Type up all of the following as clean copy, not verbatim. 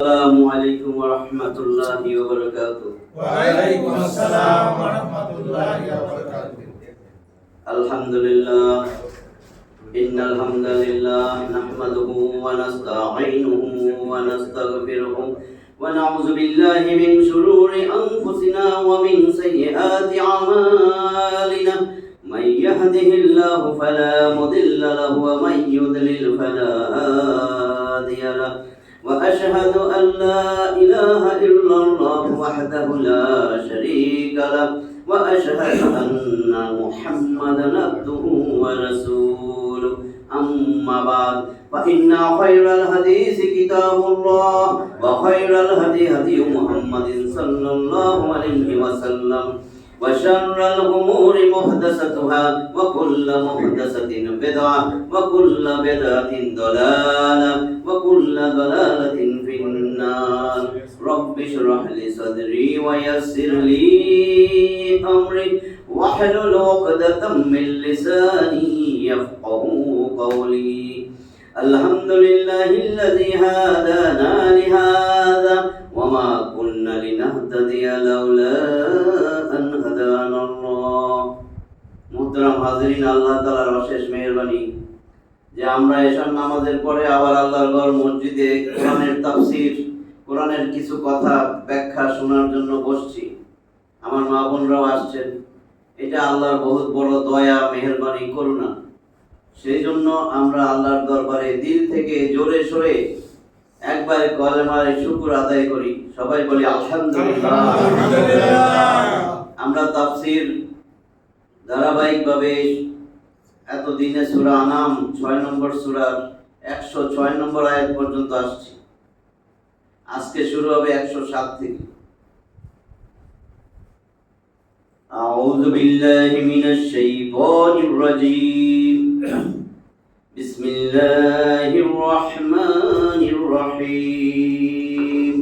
السلام عليكم ورحمة الله وبركاته. وعليكم السلام ورحمة الله وبركاته. الحمد لله إن الحمد لله نحمده ونستعينه ونستغفره ونعوذ بالله من شرور أنفسنا ومن سيئات أعمالنا من يهده الله فلا مضل له ومن يضلل فلا هادي له وأشهد أن لا إله إلا الله وحده لا شريك له وأشهد أن محمدا عبده ورسوله أما بعد فإن خير الحديث كتاب الله وخير الهدي هدي محمد صلى الله عليه وسلم وشر الأمور محدثاتها وكل محدثة بدعة وكل بدعة ضلالة وكل ضلالة في النار. رب اشرح لي صدري ويسر لي أمري واحلل عقدة من لساني يفقهوا قولي. الحمد لله الذي هدانا لهذا وما كنا لنهتدي لولا أن هدانا الله. মুহতারাম হাজিরিন, আল্লাহ তাআলার অশেষ মেহেরবানি যে আমরা এশার নামাজের পরে আবার আল্লাহর ঘর মসজিদে কোরআনের তাফসীর, কোরআনের কিছু কথা ব্যাখ্যা শোনার জন্য বসছি। আমার মা বোনরাও আসছেন। এটা আল্লাহর বহুত বড় দয়া, মেহেরবানি, করুণা। সেই জন্য আমরা আল্লাহর দরবারে দিল থেকে জোরে সোরে একবারে কলেমার শুকর আদায় করি। সবাই বলি আলহামদুলিল্লাহ। আমরা তাফসীর ধারাবাহিকভাবে এতদিনে সূরা আনাম 6 নম্বর সূরার 106 নম্বর আয়াত পর্যন্ত আসছি। আজকে শুরু হবে 107 থেকে। আউযু বিল্লাহি মিনাশ শাইতানির রাজীম। বিসমিল্লাহির রহমানির রহিম।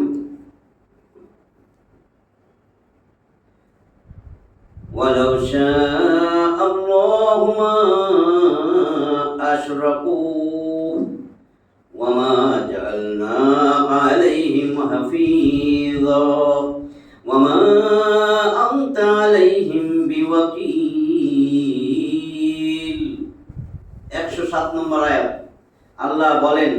ওয়ালাউ শাআ আল্লাহু মা আশরাকু ওয়া মা জাআলনা আলাইহিম হাফীযা ওয়া মা আনতা আলাইহিম বিওয়াকিল। 107 নম্বর আয়াত। আল্লাহ বলেন,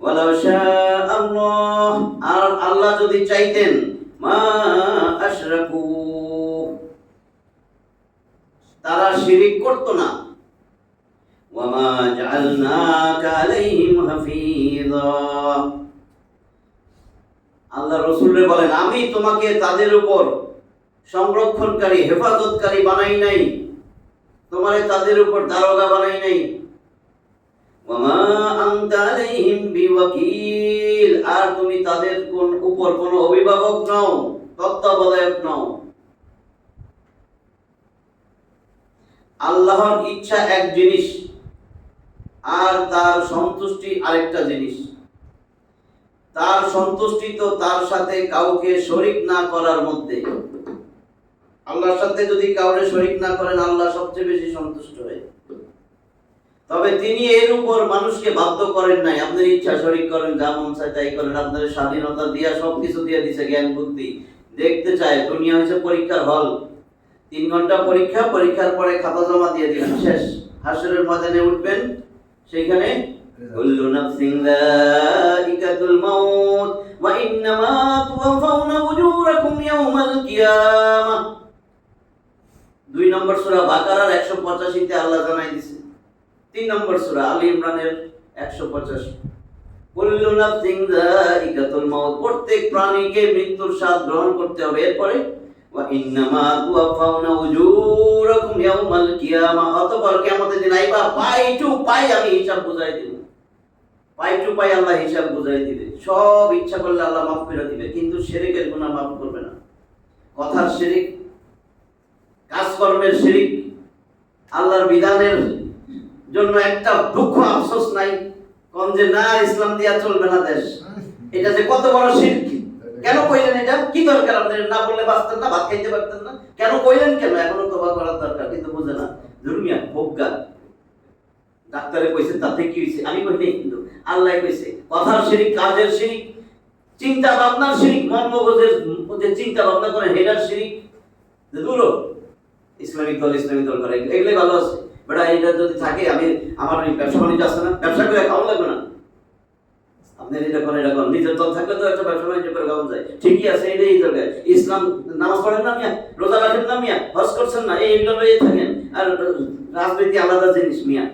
ওয়ালাউ শাআ আল্লাহ, আর আল্লাহ যদি চাইতেন, মা আশরাকু, তারা শিরিক করত না। ওয়া মা জাআলনাকা আলাইহিম হাফীযা, আল্লাহ রাসূলকে বলেন, আমি তোমাকে তাদের উপর সংরক্ষণকারী, হেফাজতকারী বানাই নাই, তোমারে তাদের উপর দারোগা বানাই নাই। ওয়া মা আনতা আলাইহিম বিওয়াকিল, আর তুমি তাদের উপর কোনো অভিভাবক নও, তত্ত্বাবধায়ক নও। আল্লাহর ইচ্ছা এক জিনিস আর তার সন্তুষ্টি আরেকটা জিনিস। তার সন্তুষ্টি তো তার সাথে কাউকে শরীক না করার মধ্যে। আল্লাহর সাথে যদি কাউকে শরীক না করেন, আল্লাহ সবচেয়ে বেশি সন্তুষ্ট হয়। তবে তিনি এর উপর মানুষকে বাধ্য করেন নাই। আপনার ইচ্ছা শরীক করেন, যা মন চায় তাই করেন। আপনাদের স্বাধীনতা দিয়া সবকিছু দিয়ে দিছে, জ্ঞান বুদ্ধি। দেখতে চায়, দুনিয়া হয়েছে পরীক্ষার হল। 3 ঘন্টা পরীক্ষা, পরীক্ষার পরে খাতা জমা দিয়ে দিলেন, শেষ। হাসরের ময়দানে উঠবেন, সেইখানে কুল্লু নাফসিন যায়িকাতুল মাউত ওয়া ইন্নামা তুওয়াফাউনা উজুরাকুম ইয়াওমাল কিয়ামাহ। 2 নম্বর সূরা বাকারার 185 তে আল্লাহ জানাই দিয়েছে। 3 নম্বর সূরা আলী ইমরানের 185। কুল্লু নাফসিন যায়িকাতুল মাউত, প্রত্যেক প্রাণীকে মৃত্যুর স্বাদ গ্রহণ করতে হবে। এরপরে ওয়া ইন্নামা তুওয়াফাউনা উজুরাকুম ইয়াওমাল কিয়ামাহ, অতঃপর কিয়ামতের দিন আইবা, পাই টু পাই আমি হিসাব বুঝাই দিব। পাই টু পাই আল্লাহ হিসাব বুঝাই দিবে। সব ইচ্ছা করলে আল্লাহ মাফ করে দিবে, কিন্তু শিরকের গুনাহ মাফ করবে না। কথার শিরিক, কাজকর্মের শিরিক, আল্লাহর বিধানের জন্য একটা দুঃখ আফসোস নাই কোন যে না ইসলাম দিয়া চলবে না দেশ। এটা যে কত বড় শিরক। কেন কইলেন এটা? কি দরকার? আপনার না বললে বাঁচতেন না, ভাত খাইতে পারতেন না? কেন কইলেন? কেন এখনো তওবা করার দরকার, কিন্তু বুঝে না। দুনিয়া ভোগা ডাক্তারে কইছে তাতে কি হইছে, আমি কই নাই, কিন্তু আল্লাহ কইছে। কথার শিরিক, কাজের শিরিক, চিন্তা ভাবনার শিরিক, মন মগজের মধ্যে চিন্তা ভাবনা করে হেডার শিরিক, দূর ইসলামিক দল করে, এগুলোই ভালো আছে। বেটা এটা যদি থাকে, আমি আমার ব্যবসা বাণিজ্য আছে না, ব্যবসা করে খাওয়া লাগবে না। আপনি এটা করেন, এটা করেন, নিজের দল থাকলে তো একটা ব্যবসা বাণিজ্য করে খাওয়া যায়, ঠিকই আছে, এটাই দরকার। ইসলাম নামাজ পড়েন না মিয়া, রোজা রাখেন না মিয়া, হজ করছেন না, এইগুলো লইয়ে থাকেন। আর রাজনীতি আলাদা জিনিস মিয়া।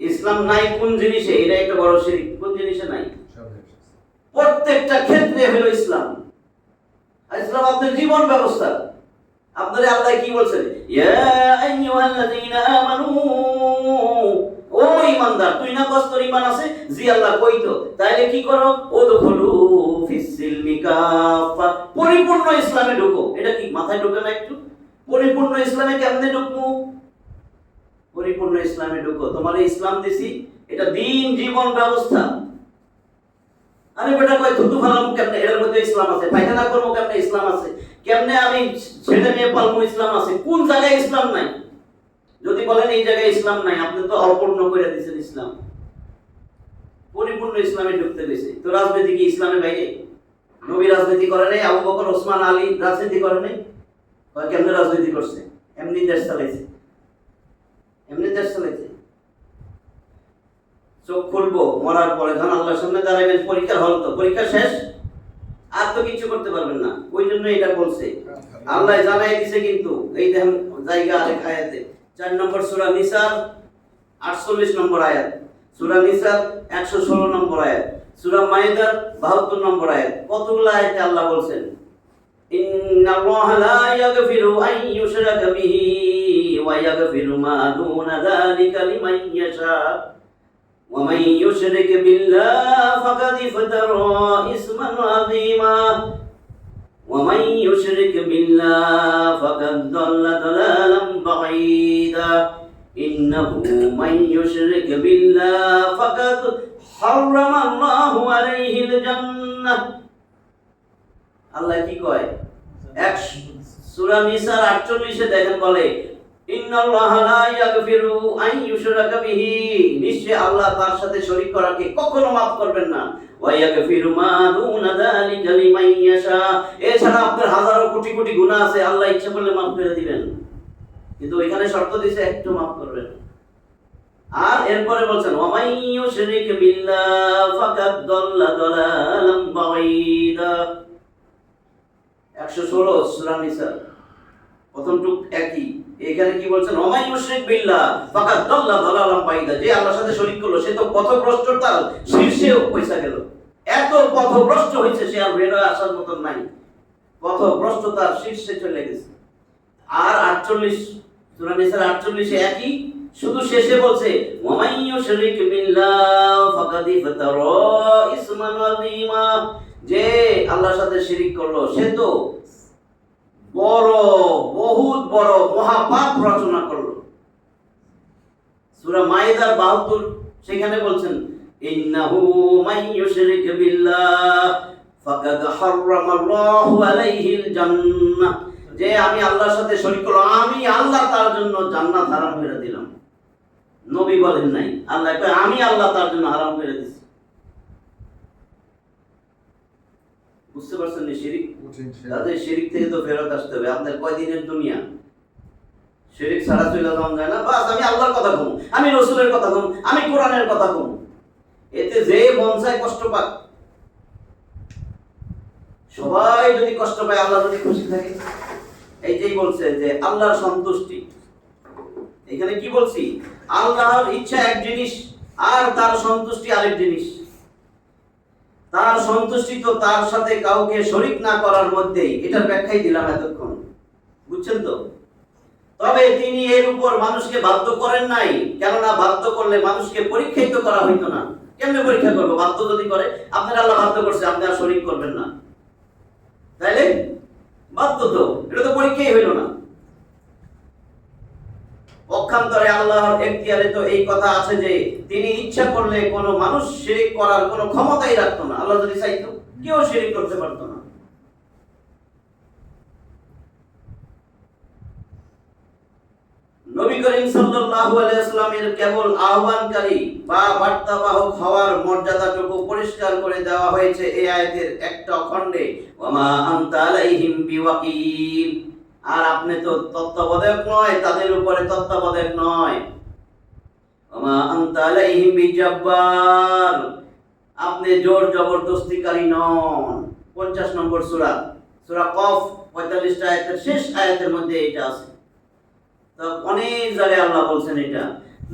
ইসলাম নাই কোন জিনিসে, এটা একটা বড় শিরিক। কোন জিনিসে নাই? প্রত্যেকটা ক্ষেত্রে হলো ইসলাম। আর ইসলাম আপনার জীবন ব্যবস্থা। আপনারে আল্লাহ কি বলছেন? ইয়া আইয়ুহাল্লাযীনা আমানু, ও ঈমানদার, তুই না কস তোর ঈমান আছে? জি আল্লাহ কইতো। তাইলে কি করো? উদখুলু ফিস সিলমি কাফা, পরিপূর্ণ ইসলামে ঢুকো। এটা কি মাথায় ঢোকে না একটু? পরিপূর্ণ ইসলামে কেমনে ঢুকবো? পরিপূর্ণ ইসলামে ঢুকো। তোমার ইসলাম দিছি, এটা দিন জীবন ব্যবস্থা। আরে বেটা কয় থুতু ফালাম কেমনে? এর মধ্যে ইসলাম আছে। পায়খানা করবো কেমনে? ইসলাম আছে। কেমনে আমি ছেলে মেয়ে পালবো? ইসলাম আছে। কোন জায়গায় ইসলাম নাই? যদি বলেন এই জায়গায় ইসলাম নাই, আপনি তো অপূর্ণ করে দিয়েছেন ইসলাম। পরিপূর্ণ ইসলামে ঢুকতে গেছে। তো রাজনীতি কি ইসলামের বাইরে? নবী রাজনীতি করে নাই, আবু বকর ওসমান আলী রাজনীতি করে নাই। কেমনে রাজনীতি করছে? এমনি দেশ চালাইছে, এমনি দেশ চালাইছে। চোখ খুলবো মরার পরে, যখন আল্লাহর সামনে দাঁড়াবেন, পরীক্ষার হল তো, পরীক্ষা শেষ, আর তো কিছু করতে পারবেন না। ওই জন্য এটা বলছে আল্লাহ, জানাই দিছে। কিন্তু এই দেখেন জায়গা আরেক আয়াতে, 4 নম্বর সূরা নিসার 48 নম্বর আয়াত, সূরা নিসার 116 নম্বর আয়াত, সূরা মাইদার 72 নম্বর আয়াত। কতগুলো আয়াতে আল্লাহ বলছেন ইন্নাল্লাহা লা ইয়াগফিরু আন ইউশরাকা বিহি ওয়া ইয়াগফিরু মা দুনা যালিকা লিমান ইয়াশা ومن يشرك بالله فقد افترى إثما عظيما ومن يشرك بالله فقد ضل ضلالا بعيدا إنه من يشرك بالله فقد حرم الله عليه الجنة আল্লাহ কি কয়? সূরা নিসার 48 দেখেন বলে ইন্নাল্লাহা লা ইয়াগফিরু আন ইউশরাকা বিহি, নিশ্চয় আল্লাহ তার সাথে শরীক করাকে কখনো মাফ করবেন না। ওয়া ইয়াগফিরু মা দুনা যালিকা লিমান ইয়াশা, এছাড়া আপনার হাজারো কোটি কোটি গুনাহ আছে, আল্লাহ ইচ্ছা করলে মাফ করে দিবেন। কিন্তু এখানে শর্ত দিয়েছে একটু মাফ করবেন। আর এরপরে বলছেন ওয়া মান ইউশরিক বিল্লাহ ফাকাদ দাল্লা দালালাম বাঈদা, 116 সূরা নিসা, প্রথম টুক একই। এখানে কি বলছেন? ওয়া মান ইউশরিক বিল্লাহ ফাকাদ দাল্লা দালালাম বাঈদা, যে আল্লাহর সাথে শরীক করলো সে তো পথভ্রষ্টতার শীর্ষে পৌঁছে গেল। এত পথভ্রষ্ট হয়েছে, সে আর বের হয়ে আসার মতন নাই, পথভ্রষ্টতার শীর্ষে চলে গেছে। আর 48 সূরা নিসার 48 একই, শুধু শেষে বলছে ওয়া মান ইউশরিক বিল্লাহ ফাকাদ ইফতারা ইসমান আযীমা, যে আল্লাহর সাথে শিরিক করলো সে তো বড়, বহুত বড় মহাপাপ রচনা করলো। সূরা মাইদার 72 সেখানে বলছেন ইন্নাহু মান ইউশরিক বিল্লাহ ফাকাদ হারামাল্লাহু আলাইহিল জান্নাহ, যে আমি আল্লাহর সাথে শরীক করলো, আমি আল্লাহ তার জন্য জান্নাত হারাম করে দিলাম। নবী বলেন নাই, আল্লাহ কয় আমি আল্লাহ তার জন্য হারাম করে দিয়েছি। বুঝতে পারছেন? শিরিক, তাদের শিরিক থেকে তো ফেরত আসতে হবে। আপনার কয়দিনের দুনিয়া? শিরিক ছাড়া চলে যাওয়া যায় না। বাস আমি আল্লাহর কথা কম, আমি রাসূলের কথা কম, আমি কোরআনের কথা কম, এতে যে মন চায় কষ্ট পাক। সবাই যদি কষ্ট পায়, আল্লাহ যদি খুশি থাকে। এইটাই বলছে যে আল্লাহর সন্তুষ্টি। এখানে কি বলছি? আল্লাহর ইচ্ছা এক জিনিস, আর তার সন্তুষ্টি আরেক জিনিস। তার সন্তুষ্টি তো তার সাথে কাউকে শরীক না করার মধ্যেই, এটার ব্যাখ্যাই দিলাম এতক্ষণ, বুঝছেন তো? তবে তিনি এর উপর মানুষকে বাধ্য করেন নাই, কেননা বাধ্য করলে মানুষকে পরীক্ষিত করা হইতো না। কেমনে পরীক্ষা করবো? বাধ্য যদি করে, আপনার আল্লাহ বাধ্য করছে আপনি আর শরীক করবেন না, তাইলে বাধ্য তো, এটা তো পরীক্ষাই হইল না। পক্ষান্তরে আল্লাহর এখতিয়ারে তো এই কথা আছে যে তিনি ইচ্ছা করলে কোনো মানুষ শিরিক করার কোনো ক্ষমতাই রাখতো না। আল্লাহ যদি চাইতো কেউ শিরিক করতে পারতো না। নবী করিম সাল্লাল্লাহু আলাইহি ওয়াসাল্লামের কেবল আহ্বানকারী বা বার্তাবাহক হওয়ার মর্যাদাটুকু পরিষ্কার করে দেওয়া হয়েছে এই আয়াতের একটা খণ্ডে, ওয়ামা আনতা আলাইহিম বিওয়াকিল। আর আপনি তো তত্ত্বাবধায়ক নয়, তাদের উপরে তত্ত্বাবধায়ক নয়। ওয়ামা আনতা আলাইহিম বিজাব্বার, আপনি জোর জবরদস্তিকারী নন। 50 নম্বর সূরা, সূরা কফ 45টা আয়াতের শেষ আয়াতের মধ্যে এটা আছে। তো অনেক জায়গায় আল্লাহ বলছেন এটা।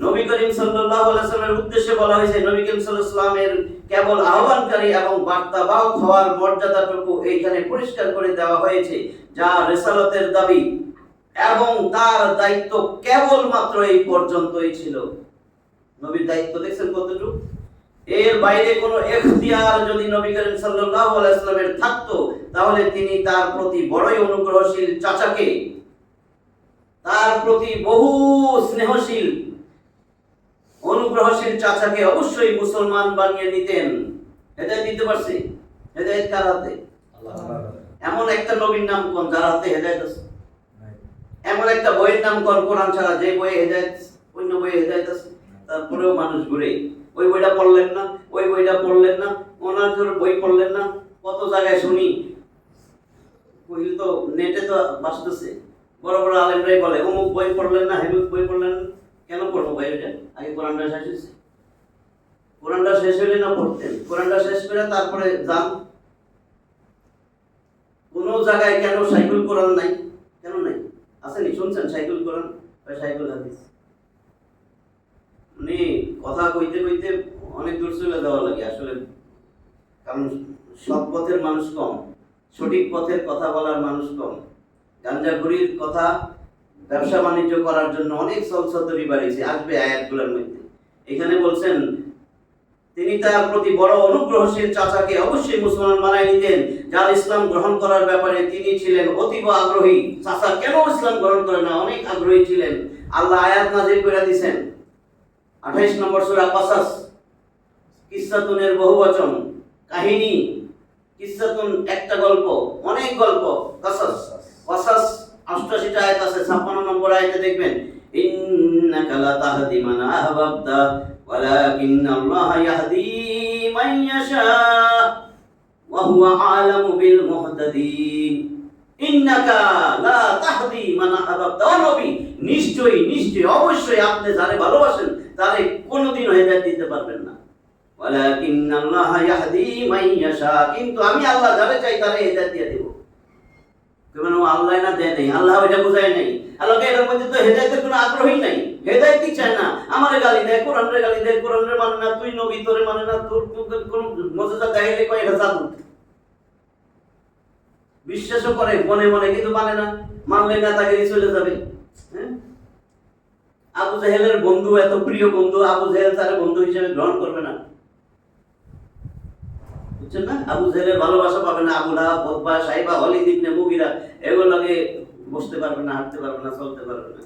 নবী করিম সাল্লাল্লাহু আলাইহি ওয়াসাল্লামের উদ্দেশ্যে বলা হয়েছে নবী করিম সাল্লাল্লাহু আলাইহি ওয়াসাল্লামের কেবল আহ্বানকারী এবং বার্তাবাহক হওয়ার মর্যাদাটুকু এইখানে পরিষ্কার করে দেওয়া হয়েছে, যা রিসালাতের দাবি এবং তার দায়িত্ব কেবলমাত্র এই পর্যন্তই ছিল। নবীর দায়িত্ব দেখছেন কতটুকু? এর বাইরে কোনো ইখতিয়ার যদি নবী করিম সাল্লাল্লাহু আলাইহি ওয়াসাল্লামের থাকতো, তাহলে তিনি তার প্রতি বড়ই অনুগ্রহশীল চাচাকে, তার প্রতি বহু স্নেহশীল অনুগ্রহশীল চাচাকে অবশ্যই মুসলমান বানিয়ে নিতেন। হেদায়েত দিতে পারছে? হেদায়েত কার হাতে? এমন একটা নবীর নাম কোন যার হাতে হেদায়েত আছে? এমন একটা বইয়ের নাম কোন কোরআন ছাড়া যে বইয়ে হেদায়েত, অন্য বইয়ে হেদায়েত আছে? তারপরেও মানুষ ঘুরে ওই বইটা পড়লেন না, ওই বইটা পড়লেন না, ওনার জন্য বই পড়লেন না। কত জায়গায় শুনি, কইল তো নেটে তো বাসতেছে, বড় বড় আলেমরাই বলে অমুক বই পড়লেন না, হেমুক বই পড়লেন না। কেন পড়বো ভাই? ওইটা আগে কোরআনটা শেষ হয়েছে, কোরআনটা শেষ হইলে না পড়তেন, কোরআনটা শেষ করে তারপরে যান। কোন জায়গায় কেন সাইকুল কোরআন নাই? কেন নাই? আসেনি? শুনছেন সাইকুল কোরআন বা সাইকুল হাদিস? মানে কথা কইতে কইতে অনেক দূর চলে যাওয়া লাগে আসলে, কারণ সৎ পথের মানুষ কম, সঠিক পথের কথা বলার মানুষ কম। গাঞ্জাখুরির কথা ব্যবসা বাণিজ্য করার জন্য অনেক সলসদরি বাড়িয়েছে, আসবে আয়াতগুলোর মধ্যে। এখানে বলছেন তিনি তার প্রতি বড় অনুগ্রহশীল চাচাকে অবশ্যই মুসলমান বানায় নিতেন, যার ইসলাম গ্রহণ করার ব্যাপারে তিনি ছিলেন অতীব আগ্রহী। চাচা কেন ইসলাম গ্রহণ করে না? অনেক আগ্রহী ছিলেন। আল্লাহ আয়াত নাযিল করে দিয়েছেন 28 নম্বর সূরা কাসাস, কিসসাতুনের বহুবচন, কাহিনী। কিসসাতুন একটা গল্প, অনেক গল্প। কাসাস, কাসাস 88টা আয়াত আছে। 56 নম্বর আয়াতে দেখবেন ইন্নাকা লা তাহদি মান আহবাবতা ওয়ালাকিন্নাল্লাহা ইয়াহদি মান ইয়াশা ওয়া হুয়া আলামু বিল মুহতাদিন। ইন্নাকা লা তাহদি মান আহবাবতা, ও নবী নিশ্চয়ই নিশ্চয়ই অবশ্যই আপনি যারে ভালোবাসেন তারে কোনোদিনও হেদায়েত দিতে পারবেন না। ওয়ালাকিন্নাল্লাহা ইয়াহদি মান ইয়াশা, কিন্তু আমি আল্লাহ যারে চাই তারে হেদায়েত দিয়ে দেব। কেন আল্লাহ না দেয় নাই? আল্লাহ এটা বোঝায় নাই। আল্লাহকে এর মধ্যে তো হেদায়েতের কোনো আগ্রহই নাই, হেদায়েতই চায় না। আমারে গালি দেয়, কোরআনের গালি দেয়, কোরআনের মানে না, তুই নবী তোরে মানে না, তোর কোন মুজিজা দেখাইলে কয় এটা জাদু। বিশ্বাসও করে মনে মনে, কিন্তু মানে না, মানলে না তাকে চলে যাবে। হ্যাঁ, আবু জাহেলের বন্ধু, এত প্রিয় বন্ধু, আবু জাহেল তার বন্ধু হিসেবে গ্রহণ করবে না, বুঝছেন না? আবু জাহেলের ভালোবাসা পাবে না। আবু লাহাব, উতবা, সাইবা, ওয়ালিদ ইবনে মুগিরা এগুলোকে বসতে পারবে না, হাঁটতে পারবে না, চলতে পারবে না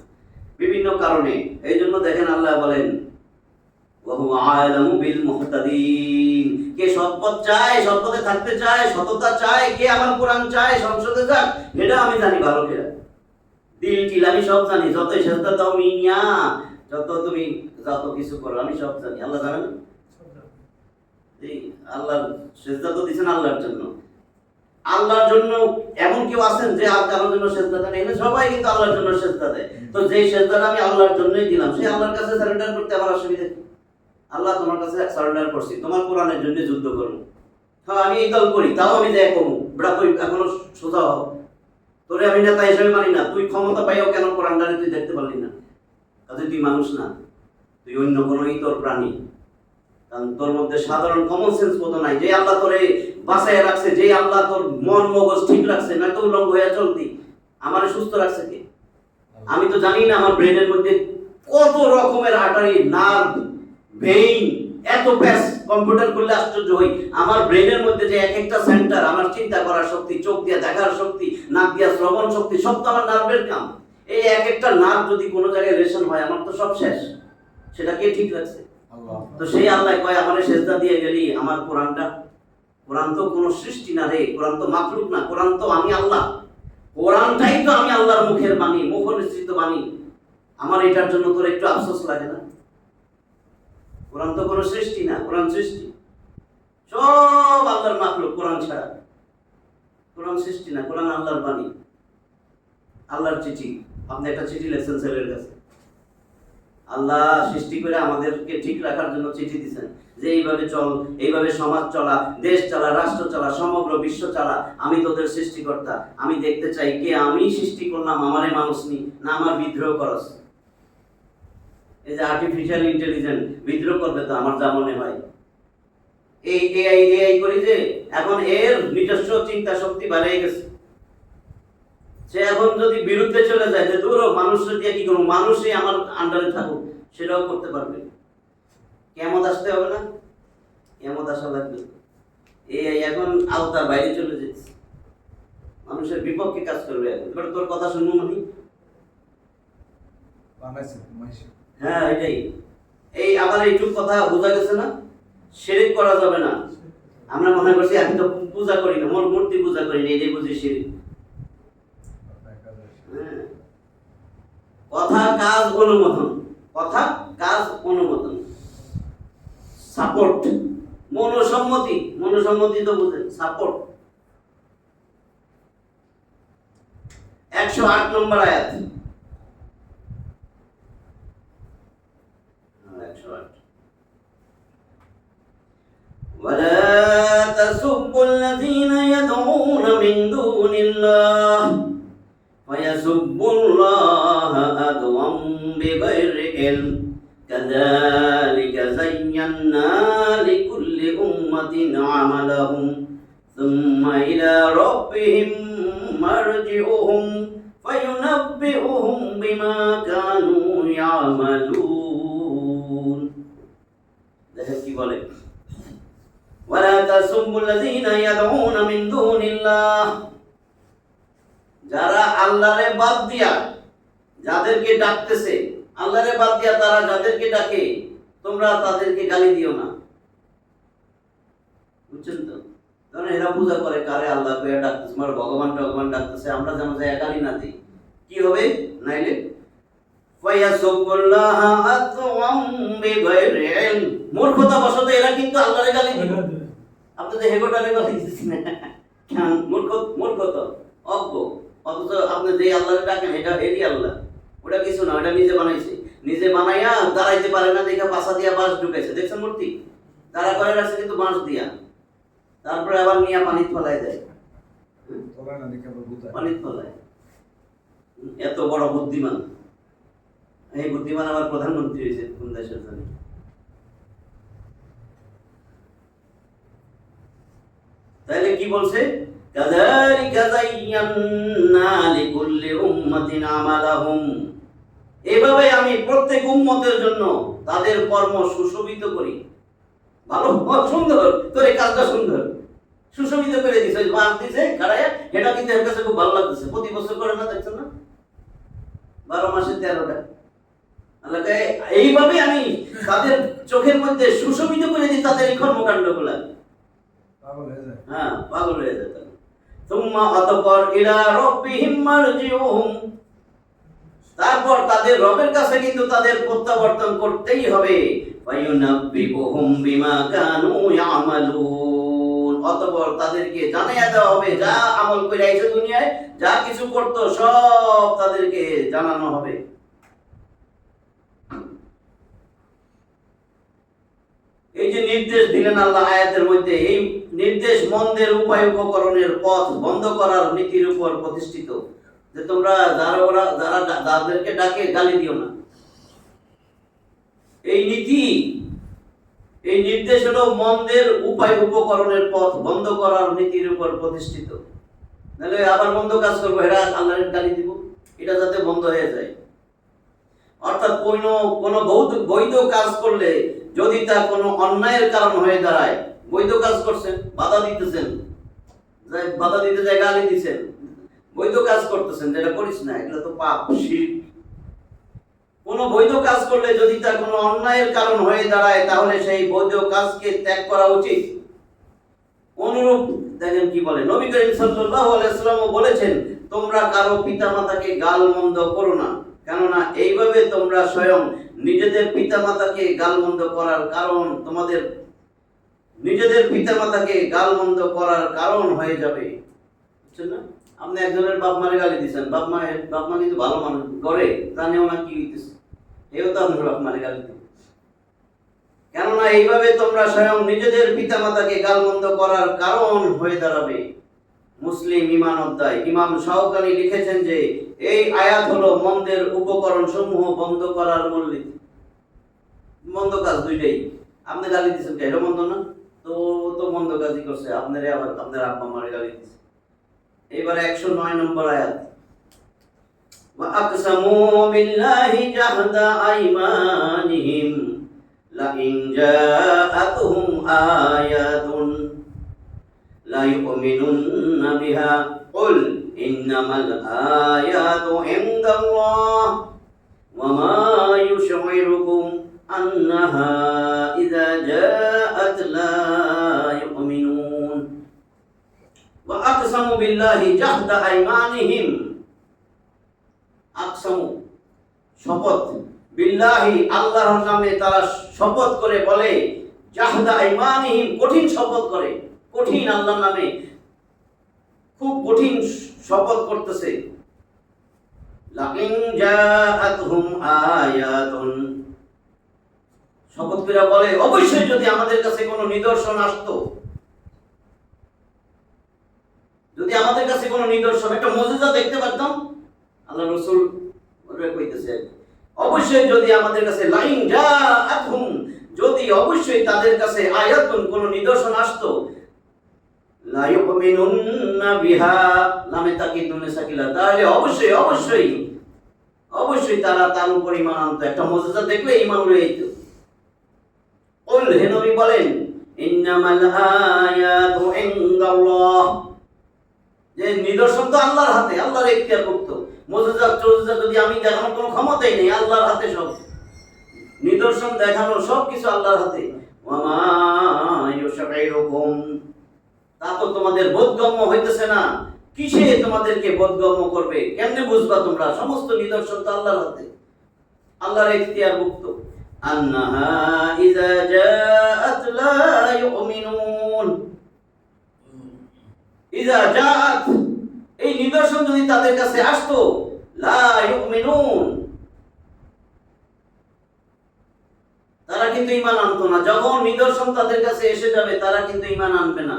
বিভিন্ন কারণে। এই জন্য দেখেন আল্লাহ বলেন ওয়া হুয়া আলামু বিল মুহতাদিন, কে সৎপথ চায়, সৎপথে থাকতে চায়, সততা চায়, কে আমার কোরআন চায় সংসদে যাক, এটা আমি জানি ভালো করে। দিল টিল আমি সব জানি, যতই সেজদা দাও মিয়া, তুমি যত কিছু করো আমি সব জানি। আল্লাহ জানেন? আল্লাহ সেজদা তো দিয়েছেন আল্লাহর জন্য। আল্লাহর জন্য এমন কেউ আছেন যে আর কারোর জন্য সেজদাটা নেই না? সবাই কিন্তু আল্লাহর জন্য সেজদা দেয়। তো যেই সেজদাটা আমি আল্লাহর জন্যই দিলাম, সেই আল্লাহর কাছে সারেন্ডার করতে আমার অসুবিধা কি? আল্লাহ তোমার কাছে সারেন্ডার করছি, তোমার কোরআনের জন্য যুদ্ধ করবো। হ্যাঁ, আমি এই দল করি, তাও আমি দেয় কমু বেড়া, তুই এখনো সোজা হও, তোরে আমি নেতা হিসেবে মানি না। তুই ক্ষমতা পাইও কেন কোরআনটারে তুই দেখতে পারলি না? কাজে তুই মানুষ না, তুই অন্য কোনো ইতর প্রাণী। কারণ তোর মধ্যে সাধারণ কমন সেন্স মতো নাই। যে আল্লাহ তোরে বাঁচায় রাখছে, যে আল্লাহ তোর মন মগজ ঠিক রাখছে, না তো উলঙ্গ হয়ে চলতি, আমারে সুস্থ রাখছে কে? আমি তো জানি না আমার ব্রেনের মধ্যে কত রকমের আর্টারি, নার্ভ, ভেইন, এত প্যাস। কম্পিউটার করলে আশ্চর্য হই, আমার ব্রেনের মধ্যে যে এক একটা সেন্টার, আমার চিন্তা করার শক্তি, চোখ দিয়ে দেখার শক্তি, নাক দিয়ে শ্রবণ শক্তি, সব তো আমার নার্ভের কাম। এই এক একটা নার্ভ যদি কোনো জায়গায় লেশন হয়, আমার তো সব শেষ। সেটা কে ঠিক রাখছে? তো সেই আল্লাহ কয় আমারে সেজদা দিয়ে গেলি আমার কোরআনটা। কোরআন তো কোনো সৃষ্টি না রে, কোরআন তো মাখলুক না, কোরআন তো আমি আল্লাহ। কোরআনটাই তো আমি আল্লাহর মুখের বাণী, মুখ নিঃসৃত বাণী। আমার এটার জন্য তোর একটু আফসোস লাগে না? কোরআন তো কোনো সৃষ্টি না, কোরআন সৃষ্টি, সব আল্লাহর মাখলুক কোরআন ছাড়া। কোরআন সৃষ্টি না, কোরআন আল্লাহর বাণী, আল্লাহর চিঠি। আপনি একটা চিঠি লিখছেন ছেলের কাছে, আল্লাহ সৃষ্টি করে আমাদেরকে ঠিক রাখার জন্য চিঠি দিচ্ছেন যে এইভাবে চল, এইভাবে সমাজ চলা, দেশ চালা, রাষ্ট্র চালা, সমগ্র বিশ্ব চালা, আমি তোদের সৃষ্টিকর্তা, আমি দেখতে চাই কে আমি সৃষ্টি করলাম, আমারে মানুষ নি না আমার বিদ্রোহ করস। এই যে আর্টিফিশিয়াল ইন্টেলিজেন্স বিদ্রোহ করবে তো আমার যা মনে হয়। এই এআই করি যে এখন এর নিজস্ব চিন্তা শক্তি বাড়িয়ে গেছে। সে এখন যদি বিরুদ্ধে চলে যায় যে দূর মানুষের দিয়ে কি করবো, মানুষই আমার আন্ডারে থাকুক, সেটাও করতে পারবে। কেমন আসতে হবে না? কেমন আসা লাগবে। এই এখন আওতার বাইরে চলে যাচ্ছে, মানুষের বিপক্ষে কাজ করবে। এখন তোর কথা শুনবো মানে হ্যাঁ এটাই। এই আবার এইটুক কথা বোঝা গেছে না, শিরক করা যাবে না। আমরা মনে করছি আমি তো পূজা করি না, মোর মূর্তি পূজা করি না, এটাই বুঝি শিরক। কথা কাজ অনুমোদন, কথা কাজ অনুমোদন, সাপোর্ট, মনোসম্মতি, মনোসম্মতি তো বুঝেন, সাপোর্ট। 108 নম্বর আয়াত, 108 ولا تسبوا الذين يدعون من دون الله فيسبوا الله عدوا بغير علم كذلك زينا لكل أمة عملهم ثم إلى ربهم مرجعهم فينبئهم بما كانوا يعملون. দেখেন কি বলে, ولا تسبوا الذين يدعون من دون الله, যারা আল্লাহরে বাদ দিয়া যাদেরকে ডাকতেছে, আল্লাহরে বাদ দিয়া তারা যাদেরকে ডাকে তোমরা তাদেরকে গালি দিও না। বুঝছেন তো? কারণ এরা পূজা করে কারে, আল্লাহ কইয়া ডাকতেছে, আমার ভগবান ভগবান ডাকতেছে, আমরা যেন যাই গালি না দিই, কি হবে? নাইলে ফায়াসুবুল্লাহ আতওয়াম বিগাইরি ইলম, মূর্খতা বশত এরা কিন্তু আল্লাহরে গালি দিবে। আপনি তো হেগোটারে গালি দিচ্ছেন কেন? মূর্খ তো, অজ্ঞ। অথচ আপনি যে আল্লাহরে ডাকেন এটা এরই আল্লাহ, ওটা কিছু না, ওটা নিজে বানাইছে। নিজে বানাইয়া দাঁড়াইতে পারে না দেখা পাশা দিয়া বাঁশ ঢুকাইছে, দেখছেন মূর্তি দাঁড়া করে রাখছে কিন্তু বাঁশ দিয়া, তারপরে আবার নিয়ে পানি ফেলাই দেয়, পানি ফেলায়। এত বড় বুদ্ধিমান, এই বুদ্ধিমান আবার প্রধানমন্ত্রী হয়েছে কোন দেশের জানি। তাহলে কি বলছে? কাযালিকা যায়্যান্না লিকুল্লি উম্মাতিন আমালাহুম, এভাবে আমি প্রত্যেক উম্মতের জন্য তাদের কর্ম সুশোভিত করি। ভালো, সুন্দর, তোর এই কাজটা সুন্দর, সুশোভিত করে দিছে, বাঁশ দিছে গাড়াইয়া, এটা কিন্তু এর কাছে খুব ভালো লাগতেছে। প্রতি বছর করে না, দেখছেন না, 12 মাসে 13টা। এইভাবে আমি তাদের চোখের মধ্যে সুশোভিত করে দিই তাদের এই কর্মকাণ্ড গুলা। হ্যাঁ, পাগল হয়ে যেত। সুম্মা অতঃপর ইলা রাব্বিহিম মারজিউহুম, তারপর তাদের রবের কাছে কিন্তু তাদের প্রত্যাবর্তন করতেই হবে। ফায়ুনাব্বিউহুম বিমা কানু ইয়ামালুন, অতঃপর তাদেরকে জানাইয়া দেওয়া হবে যা আমল করে আইছে দুনিয়ায়, যা কিছু করতো সব তাদেরকে জানানো হবে। এই যে নির্দেশ দিলেন আল্লাহ আয়াতের মধ্যে, এই নির্দেশ মন্দের উপায় উপকরণের পথ বন্ধ করার নীতির উপর প্রতিষ্ঠিত, যে তোমরা যারা যাদেরকে ডাকে গালি দিও না। এই নীতি, এই নির্দেশ হলো মন্দের উপায় উপকরণের পথ বন্ধ করার নীতির উপর প্রতিষ্ঠিত। নাহলে আবার বন্ধ কাজ করবো, এরা আল্লাহর গালি দিব, এটা যাতে বন্ধ হয়ে যায়। অর্থাৎ কোনো বৈধ কাজ করলে যদি তা কোনো অন্যায়ের কারণ হয়ে দাঁড়ায়, বৈধ কাজ করছেন, বাধা দিতেছেন, বাধা দিতে যায় গালি দিচ্ছেন, বৈধ কাজ করতেছেন, যেটা করিস না, এগুলো তো পাপ, শিরক। কোনো বৈধ কাজ করলে যদি তা কোনো অন্যায়ের কারণ হয়ে দাঁড়ায়, তাহলে সেই বৈধ কাজকে ত্যাগ করা উচিত। অনুরূপ দেখেন কি বলে, নবী করিম সাল্লাল্লাহু আলাইহি ওয়াসাল্লাম বলেছেন, তোমরা কারো পিতামাতাকে গালমন্দ করো না, কেননা এইভাবে তোমরা স্বয়ং নিজেদের পিতামাতাকে গালমন্দ করার কারণ নিজেদের পিতামাতাকে গালমন্দ করার কারণ হয়ে যাবে। বুঝছেন না? আপনি একজনের বাপ মারে গালি দিচ্ছেন, বাপ মা কিন্তু ভালো মানুষ করে, জানেও না কি হইতেছে, এও তো আপনার বাপ মারে গালি দিবে। কেননা এইভাবে তোমরা স্বয়ং নিজেদের পিতামাতাকে গালমন্দ করার কারণ হয়ে দাঁড়াবে। মুসলিম ঈমান অধ্যায় ইমাম শাওকানি লিখেছেন যে এই আয়াত হলো মন্দের উপকরণ সমূহ বন্ধ করার মূলনীতি। মন্দ কাজ দুইটাই, আপনি গালি দিচ্ছেন এটা মন্দ না, তো মন্দ কাজই করছে, আপনারে আবার আপনার আব্বা মারে গালি দিচ্ছে। এবার 109 নম্বর আয়াত, ওয়া আকসামু বিল্লাহি জাহদা আইমানিহিম লা ইন জাআতুহুম আয়াতুন লা ইউমিনুন্না বিহা কুল ইন্নামাল আয়াতু ইনদাল্লাহ ওয়া মা ইউশঈরুকুম আন্নাহা ইযা জাআত লা ইউমিনুন। ওয়া আকসামু বিল্লাহি জাহদা আইমানিহিম, আকসামু শপথ, বিল্লাহি আল্লাহর নামে তারা শপথ করে বলে, জাহদা আইমানিহিম কঠিন শপথ করে, কঠিন আল্লাহর নামে খুব কঠিন শপথ করতেছে। লা ইন জাআতহুম আয়াতুন, শপথ করে বলে অবশ্যই যদি আমাদের কাছে কোনো নিদর্শন আসতো, যদি আমাদের কাছে কোনো নিদর্শন একটা মুজিজা দেখতে পারতাম, আল্লাহ রাসূল ওরে কইতেছে অবশ্যই যদি আমাদের কাছে লাইন জাআতহুম, যদি অবশ্যই তাদের কাছে আয়াতুন কোনো নিদর্শন আসতো, লা ইউমিনুন্না বিহা, লামে তাকিদুনে সাকিলা, তাহলে অবশ্যই অবশ্যই অবশ্যই তারা তার উপর ঈমান আনতো, একটা মুজিজা দেখলে ঈমান লইতো। কুল, হে নবী বলেন, ইন্নামাল আয়াতু ইনদাল্লাহ, যে নিদর্শন তো আল্লাহর হাতে, আল্লাহর ইখতিয়ারভুক্ত। মুজিজা টজিজা যদি আমি দেখানোর কোনো ক্ষমতাই নেই, আল্লাহর হাতে সব নিদর্শন দেখানোর সব কিছু আল্লাহর হাতে। ওয়া মা ইউশঈরুকুম, তা তো তোমাদের বোধগম্য হইতেছে না, কিসে তোমাদেরকে বোধগম্য করবে, কেমনে বুঝবা তোমরা, সমস্ত নিদর্শন তো আল্লাহর হাতে, আল্লাহর ইখতিয়ারভুক্ত। আন্নাহা ইযা জাআত লা ইউমিনুন, ইযা জাআত, এই নিদর্শন যদি তাদের কাছে আসতো, লা ইউমিনুন, তারা কিন্তু ঈমান আনতো না। যখন নিদর্শন তাদের কাছে এসে যাবে তারা কিন্তু ঈমান আনবে না।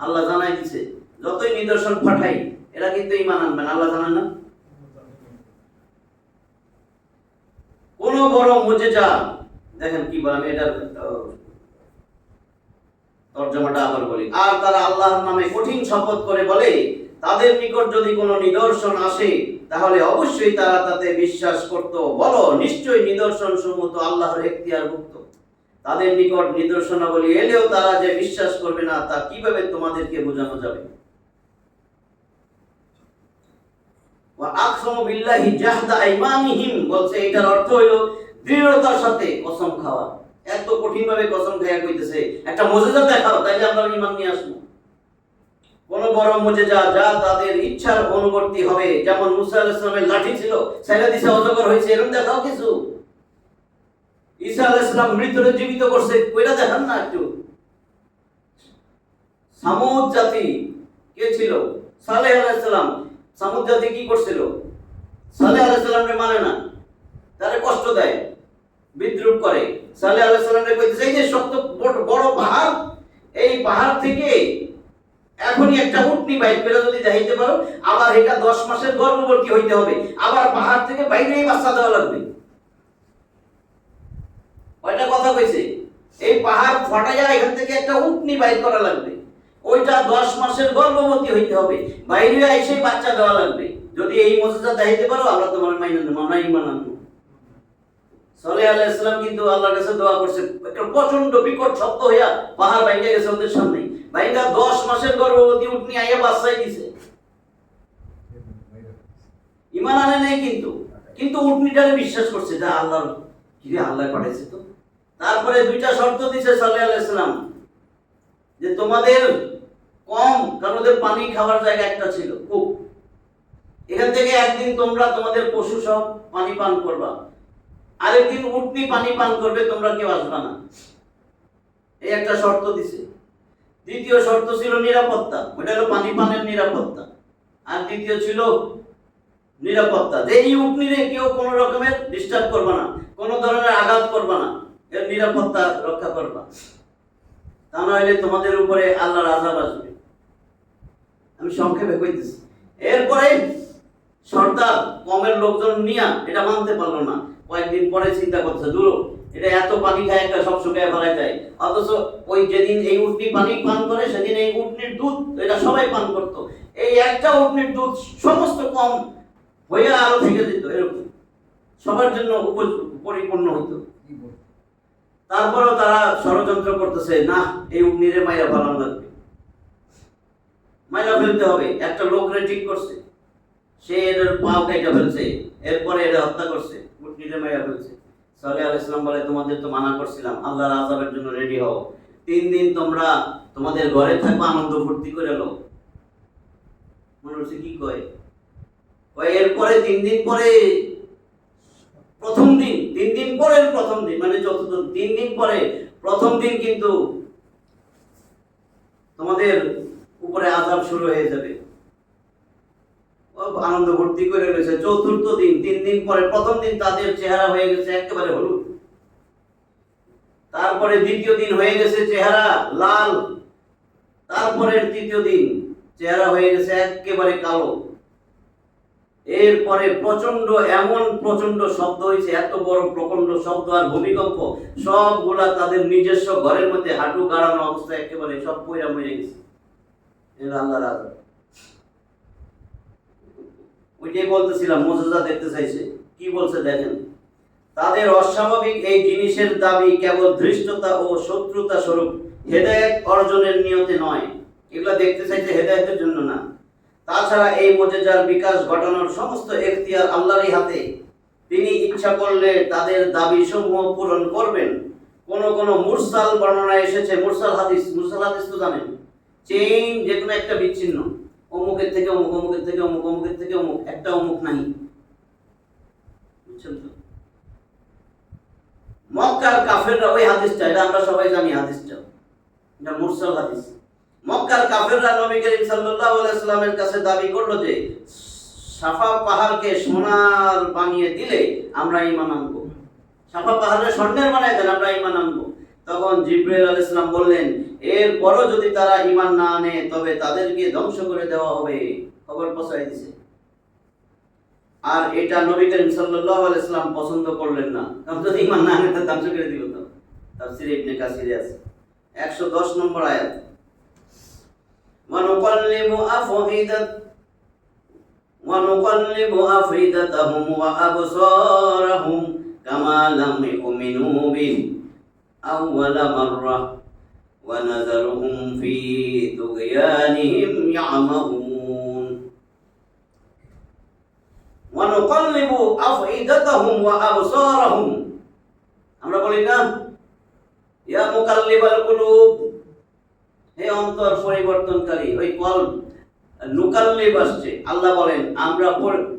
আল্লাহ জানাই দিছে যতই নিদর্শন পাঠাই এরা কিন্তু ঈমান আনবে না, আল্লাহ জানেন না। কোন বড় মুজিজা দেখেন কি বলে, আমি এটার তরজমাটা আবার বলি। আর তারা আল্লাহর নামে কঠিন শপথ করে বলে, তাদের নিকট যদি কোনো নিদর্শন আসে তাহলে অবশ্যই তারা তাতে বিশ্বাস করত। বলো নিশ্চয়ই নিদর্শন সমূহ তো আল্লাহর ইখতিয়ারভুক্ত, তাদের নিকট নিদর্শনাবলী এলেও তারা যে বিশ্বাস করবে না তা কিভাবে তোমাদেরকে বোঝানো যাবে। ওয়া আকসামু বিল্লাহি জাহদা আইমানিহিম বলছে, এটার অর্থ হলো দৃঢ়তার সাথে কসম খাওয়া। এত কঠিন ভাবে কসম খাইয়া কইতেছে একটা মুজিজা দেখাও, তাইলে আমরা ঈমান নিয়ে আসবো। কোন বড় মুজিজা যা তাদের ইচ্ছার অনুবর্তী হবে, যেমন মুসা আলাইহিস সালামের লাঠি ছিল, ছেড়ে দিছে অজগর হয়েছে, এরকম দেখাও কিছু। ঈসা আলাইহিস সালাম মৃতরে জীবিত করছে, কইরা দেখান না একটু। সামুদ জাতি কে ছিল? সালেহ আলাইহিস সালাম। সামুদ জাতি কি করছিল? সালেহ আলাইহিস সালামকে মানে না, তারে কষ্ট দেয়, বিদ্রুপ করে। সালেহ আলাইহিস সালামকে কইতেছে, এই যে শক্ত বড় পাহাড়, এই পাহাড় থেকে এখনই একটা উটনি বাইর করে যদি দেখাইতে পারো, আবার এটা 10 মাসের গর্ভবতী হইতে হবে, আবার পাহাড় থেকে বাইরেই বাচ্চা দেওয়া লাগবে। ওইটা কথা কইছে, এই পাহাড় ফাটাইয়া এখান থেকে একটা উটনি বাইর করা লাগবে, ওইটা 10 মাসের গর্ভবতী হইতে হবে, বাইরে এসে বাচ্চা দেওয়া লাগবে। যদি এই মুজিজা দেখাইতে পারো আমরা তোমার মাইনে নেব, আমরা ঈমান আনবো। সালেহ আলাইহিস সালাম কিন্তু আল্লাহর কাছে দোয়া করছে, একটা প্রচন্ড বিকট শব্দ হইয়া পাহাড় ভাঙে গেছে ওদের সামনে, ভাইঙ্গা 10 মাসের গর্ভবতী উটনি আইয়া বাচ্চাই দিছে। ঈমান আনে নাই কিন্তু উটনিটারে বিশ্বাস করছে যে আল্লাহর কি রে, আল্লাহ পাঠাইছে তো। তারপরে দুইটা শর্ত দিছে সালেহ আলাইহিস সালাম, যে তোমাদের কম, কারণ ওদের পানি খাওয়ার জায়গা একটা ছিল কূপ, এখান থেকে একদিন তোমরা তোমাদের পশু সব পানি পান করবা, আরেকদিন উটনি পানি পান করবে, তোমরা কেউ আসবা না। এই একটা শর্ত দিছে। দ্বিতীয় শর্ত ছিল নিরাপত্তা, ওটা হলো পানি পানের নিরাপত্তা। আর দ্বিতীয় ছিল নিরাপত্তা, যে এই উটনিরে কেউ কোনো রকমের ডিস্টার্ব করবে না, কোনো ধরনের আঘাত করবে না, এর নিরাপত্তা রক্ষা করবা। তা নইলে তোমাদের উপরে আল্লাহর আযাব আসবে। আমি সংক্ষেপে কইতেছি। এরপরে সর্দার কমের লোকজন নিয়ে এটা মানতে পারলো না, কয়েকদিন পরে চিন্তা করছে, দূর এটা এত পানি খায় একটা সব শুকায় ফেলায় যায়, অথচ ওই যেদিন এই উটনি পানি পান করে সেদিন এই উটনির দুধ এটা সবাই পান করতো, এই একটা উটনির দুধ সমস্ত কম হয়ে আরো থেকে যেত, এরকম সবার জন্য পরিপূর্ণ হইতো। তারপরেও তারা ষড়যন্ত্র করতেছে, না এই উটনিরে মাইরা ফেলানো লাগবে, মাইরা ফেলতে হবে। একটা লোকরে ঠিক করছে, সে এর পাও কেটে ফেলছে, এরপরে এটা হত্যা করছে, উটনিরে মাইরা ফেলছে। সালেহ আলাইহিস সালাম বলে, তোমাদের তো মানা করছিলাম আল্লাহর আযাবের জন্য রেডি হও, 3 দিন তোমরা তোমাদের ঘরে থাকবা, আনন্দ ফুর্তি করে লো। মনে হচ্ছে কি কয়, এরপরে 3 দিন পরে প্রথম দিন, 3 দিন পরের প্রথম দিন, মানে যত 3 দিন পরে প্রথম দিন কিন্তু তোমাদের উপরে আযাব শুরু হয়ে যাবে। আনন্দ ভর্তি করে রয়েছে। চতুর্থ দিন, 3 দিন পরে প্রথম দিন তাদের চেহারা হয়ে গেছে একেবারে হলুদ, তারপরে দ্বিতীয় দিন হয়ে গেছে চেহারা লাল, তারপরে তৃতীয় দিন চেহারা হয়ে গেছে একেবারে কালো। এরপরে প্রচন্ড, এমন প্রচন্ড শব্দ হয়েছে, এত বড় প্রচন্ড শব্দ আর ভূমিকম্প, সবগুলা তাদের নিজস্ব ঘরের মধ্যে হাঁটু গাড়ানো অবস্থায় একেবারে সব পয়রা মরে গেছে। এটা আল্লাহর আযাব। ওইটাই বলতেছিলাম, মুজিজা দেখতে চাইছে, কি বলছে দেখেন, তাদের অস্বাভাবিক এই জিনিসের দাবি কেবল ধৃষ্টতা ও শত্রুতা স্বরূপ, হেদায়েত অর্জনের নিয়তে নয়। এগুলা দেখতে চাইছে হেদায়েতের জন্য না। তাছাড়া এই মুজিজার বিকাশ ঘটানোর সমস্ত এখতিয়ার আল্লাহরই হাতে। তিনি ইচ্ছা করলে তাদের দাবি সমূহ পূরণ করবেন। কোন কোন মুরসাল বর্ণনা এসেছে, মুরসাল হাদিস তো জানেন, চেইন, যে কোনো একটা বিচ্ছিন্ন, অমুকের থেকে অমুক, অমুকের থেকে অমুক, অমুকের থেকে অমুক, একটা অমুক নাই, বুঝছেন তো? মক্কার কাফেররা, ওই হাদিসটা, এটা আমরা সবাই জানি হাদিসটা, এটা মুরসাল হাদিস। মক্কার কাফেররা নবী করিম সাল্লাল্লাহু আলাইহি সাল্লামের কাছে দাবি করলো যে সাফা পাহাড়কে সোনার বানিয়ে দিলে আমরা ঈমান আনবো, সাফা পাহাড়ে স্বর্ণের বানায় দেন আমরা ঈমান আনবো। তখন জিবরাইল আলাইহিস সালাম বললেন, এরপরও যদি তারা ঈমান না আনে তবে তাদেরকে ধ্বংস করে দেওয়া হবে। খবর পৌঁছায় দিয়েছে। আর এটা নবী করিম সাল্লাল্লাহু আলাইহি সাল্লাম পছন্দ করলেন না, কারণ যদি ঈমান না আনে তাহলে ধ্বংস করে দিব। তো তাফসীর ইবনে কাসিরে আছে 110 নম্বর আয়াত, ونقلب أفئدتهم وأبصارهم كما لم يؤمنوا به أول مرة ونذرهم في طغيانهم يعمهون ونقلب أفئدتهم وأبصارهم। আমরা বলি না, ইয়া মুকাল্লিবাল কুলুব, হে অন্তর পরিবর্তনকারী, ওই কলব নুকাল্লিব আসছে। আল্লাহ বলেন আমরা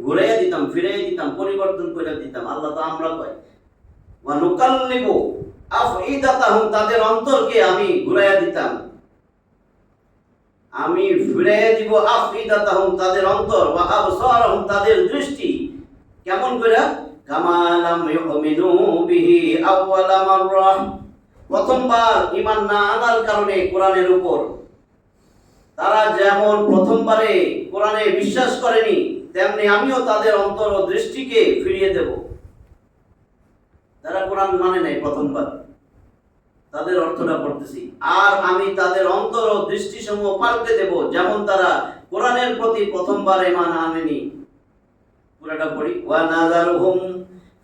ঘুরাইয়া দিতাম, ফিরাইয়া দিতাম, পরিবর্তন করে দিতাম। আল্লাহ তো আমরা কয়, ওয়া নুকাল্লিবু আফইদাতাহুম, তাদের অন্তরকে আমি ঘুরাইয়া দিতাম, আমি ফিরাইয়া দিব। আফইদাতাহুম, তাদের অন্তর, ওয়া আবসারহুম, তাদের দৃষ্টি। কেমন করে? কামা লাম ইউমিনু বিহি আউয়ালা মাররাহ, প্রথমবার ঈমান না আনার কারণে কোরআনের উপর তারা যেমন প্রথমবারে কোরআনে বিশ্বাস করেনি, তেমনি আমিও তাদের অন্তর ও দৃষ্টিকে ফিরিয়ে দেব। তারা কোরআন মানে নাই প্রথমবার, তাদের অর্থটা পড়তেছি, আর আমি তাদের অন্তর ও দৃষ্টিসমূহ পাল্টে দেব, যেমন তারা কোরআনের প্রতি প্রথমবার ঈমান আনেনি। পুরোটা পড়ি, ওয়া নাযারুহুম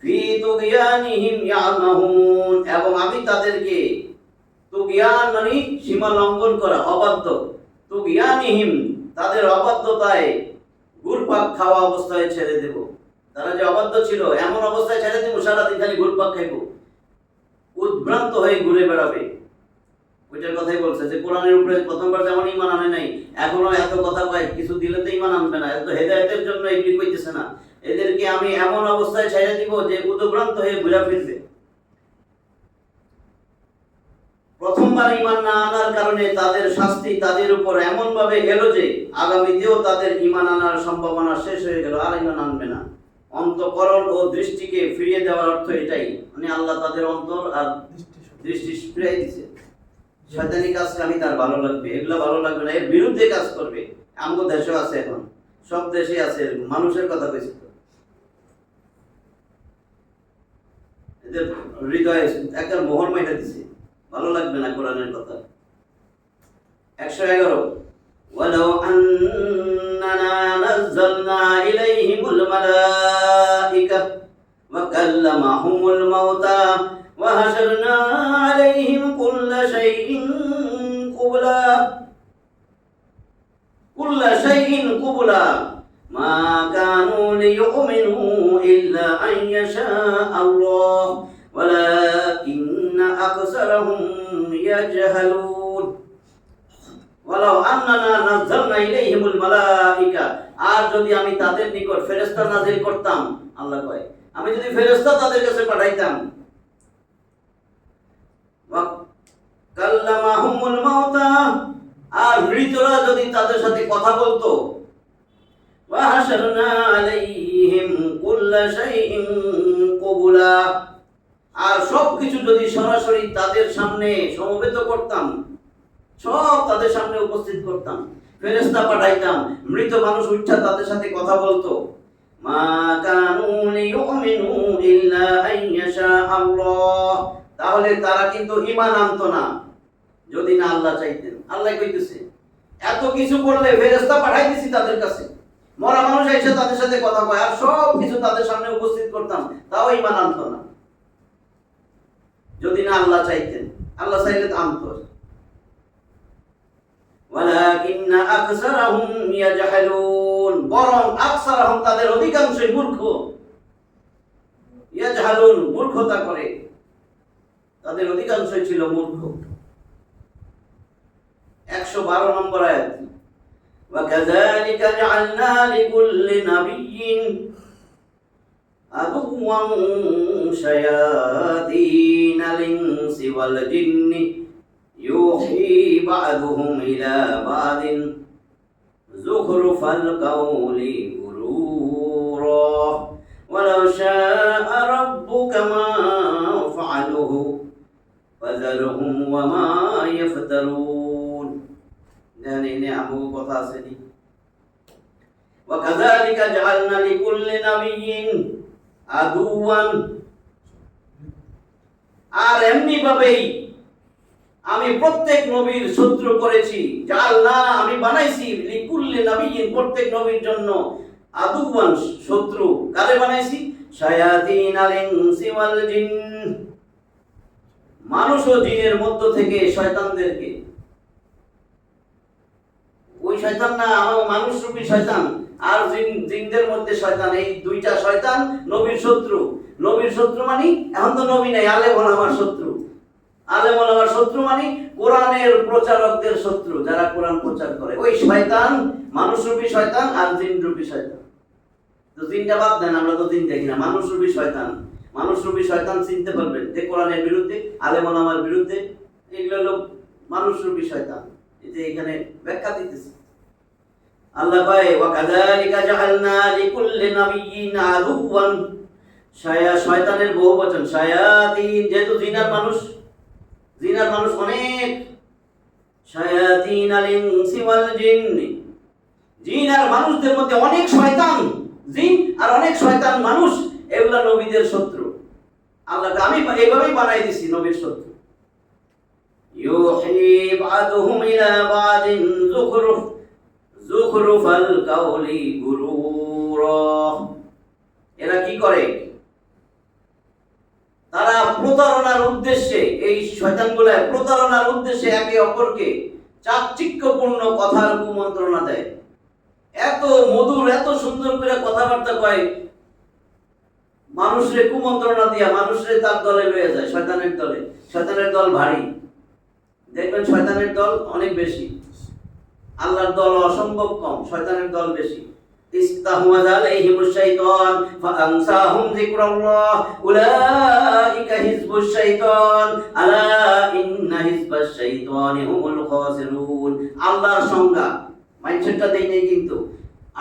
ফি তুগয়ানিহিম ইয়ামাহুন, এবং আমি তাদেরকে, তুগয়ান মানে সীমা লঙ্ঘন করা, অবাধ্য, তুগয়ানিহিম তাদের অবাধ্যতায় ঘুরপাক খাওয়া অবস্থায় ছেড়ে দেব। তারা যে অবাধ্য ছিল এমন অবস্থায় ছেড়ে দেব, সারাদিন খালি ঘুরপাক খাইব, উদ্ভ্রান্ত হয়ে ঘুরে বেড়াবে। ওইটার কথাই বলছে যে কোরআনের উপরে প্রথমবার যেমন ঈমান আনে নাই, এখনো এত কথা কয়, কিছু দিলে তো ঈমান আনবে না, এত হেদায়েতের জন্য এগুলি কইতেছে না। এদেরকে আমি এমন অবস্থায় ছেড়ে দিব যে উদভ্রান্ত হয়ে ঘুরে ফিরবে। প্রথমবার ঈমান না আনার কারণে তাদের শাস্তি তাদের উপর এমন ভাবে এলো যে আগামীতেও তাদের ঈমান আনার সম্ভাবনা শেষ হয়ে গেল, আর ঈমান আনবে না। অন্তঃকরণ ও দৃষ্টিকে ফিরিয়ে দেওয়ার অর্থ এটাই, মানে আল্লাহ তাদের অন্তর আর দৃষ্টি ফিরিয়ে দিচ্ছে। শয়তানি কাজ আমি তার ভালো লাগবে, এগুলো ভালো লাগবে না, এর বিরুদ্ধে কাজ করবে। আমগো দেশে আছে, এখন সব দেশে আছে, মানুষের কথা কইছি তো। এদের হৃদয়ে একটা মোহর মাইটা দিছে, ভালো লাগবে না কোরআনের কথা। 111 ওয়ালাউ আন্নানা নাযালনা ইলাইহিমুল মালাইকা ওয়া কাল্লামাহুমুল মাউতা ওয়া হাশারনা আলাইহিম কুল্লা শাইইন কুবলা মা কানু লিয়ুমিনু ইল্লা আন ইয়াশা আল্লাহ ওয়ালাকিন্না আকসারাহুম ইয়াজহালুন। ওয়ালাউ আন্নানা নাযালনা ইলাইহিমুল মালাইকা, আর যদি আমি তাদের নিকট ফেরেশতা নাযিল করতাম, আল্লাহ কয় আমি যদি ফেরেশতা তাদের কাছে পাঠাইতাম, ওয়া কাল্লামাহুমুল মাউতা, আর মৃতরা যদি তাদের সাথে কথা বলতো, ওয়া হাশারনা আলাইহিম কুল্লা শাইইন কুবলা, আর সবকিছু যদি সরাসরি তাদের সামনে সমবেত করতাম, সব তাদের সামনে উপস্থিত করতাম, ফেরেশতা পাঠাইতাম, মৃত মানুষ উঠা তাদের সাথে কথা বলতো, মা কানু লিয়ুমিনু ইল্লা আন ইয়াশা আল্লাহ, তাহলে তারা কিন্তু ঈমান আনতো না যদি না আল্লাহ চাইতেন। আল্লাহ কইতেছে এত কিছু করলে ফেরেশতা পাঠাই দিছি তাদের কাছে, মরা মানুষ এসে তাদের সাথে কথা কয়, আর সব কিছু তাদের সামনে উপস্থিত করতাম, তাও ঈমান আনতো না যদি না আল্লাহ চাইতেন। আল্লাহ চাইলে তো আনতো। ওয়ালাকিন্না আকসারাহুম ইয়াজহালুন, বরং আকসারাহুম তাদের অধিকাংশই মূর্খ, ইয়াজহালুন মূর্খতা করে, তাদের অধিকাংশই ছিল মূর্খ। 112 নম্বর আয়াত, ওয়া কাযালিকা জাআলনা লিকুল্লি নাবিয়্যিন আদুওয়ান শায়াতিনাল ইনসি ওয়াল জিন্নি ইউহি বা'দুহুম ইলা বা'দিন যুখরুফাল কাওলি গুরুরা ওয়ালাউ শাআ রাব্বুকা মা ফা'আলুহু ফাযারহুম ওয়া মা ইফতারুন। জানেন আবু কথা আছে নি, ওয়া কাযালিকা জাআলনা লিকুল্লি নাবিয়্যিন আদুওয়ান, আর এমনি ভাবেই আমি প্রত্যেক নবীর শত্রু করেছি। জাআলনা আমি বানাইছি, লিকুল্লি নাবিয়্যিন প্রত্যেক নবীর জন্য, আদুওয়ান শত্রু। কারে বানাইছি? শায়াতিনাল ইনসি ওয়াল জিন, মানুষ ও জিনের মধ্য থেকে শয়তানদেরকে। ওই শয়তান না, আমার মানুষ রূপী শয়তান আর জিনদের মধ্যে শয়তান, এই দুইটা শয়তান নবীর শত্রু। নবীর শত্রু মানে এখন তো নবী নাই, আলেম ওলামার শত্রু। আলেম ওলামার শত্রু মানে কোরআনের প্রচারকদের শত্রু, যারা কোরআন প্রচার করে। ওই শয়তান মানুষ রূপী শয়তান আর জিন রূপী শয়তান। তো জিনটা বাদ দেন, আমরা তো জিন দেখি না, মানুষ রূপী শয়তান। মানুষ রূপী শয়তান চিনতে পারবেন যে কোরআনের বিরুদ্ধে, আলেম ওলামার বিরুদ্ধে, এগুলো হলো মানুষ রূপী শয়তান। এই যে এখানে ব্যাখ্যা দিতেছে আল্লাহ কয়, ওয়া কাযালিকা জাআলনা লিকুল্লি নাবিয়্যিন আদুওয়ান, শয়তানের বহুবচন শায়াতিন, যেহেতু জিনার মানুষ অনেক, শায়াতিনাল ইনসি ওয়াল জিন্নি, জিন আর মানুষদের মধ্যে অনেক শয়তান, জিন আর অনেক শয়তান মানুষ, এগুলা নবীদের শত্রু। আল্লাহ আমি এইভাবেই বানাই দিছি নবীর শত্রু। ইউহি বা'দুহুম ইলা বা'দিন যুখরুফাল কাওলি গুরুরা, এরা কি করে? তারা প্রতারণার উদ্দেশ্যে, এই শয়তানগুলা প্রতারণার উদ্দেশ্যে একে অপরকে চাকচিক্যপূর্ণ কথার কুমন্ত্রণা দেয়। এত মধুর, এত সুন্দর করে কথাবার্তা কয়, মানুষরে কুমন্ত্রণা দিয়া মানুষরে তার দলে লয়ে যায়, শয়তানের দলে। শয়তানের দল ভারী, দেখবেন শয়তানের দল অনেক বেশি, আল্লাহর দল অসম্ভব কম, শয়তানের দল বেশি। ইস্তাহওয়াযা আলাইহিমুশ শাইতান ফাআনসাহুম যিকরাল্লাহ উলাইকা হিজবুশ শাইতান আলা ইন্না হিজবাশ শাইতানি হুমুল খাসিরুন। আল্লাহর সংজ্ঞা মাইন্ডসেটটা দেই নাই কিন্তু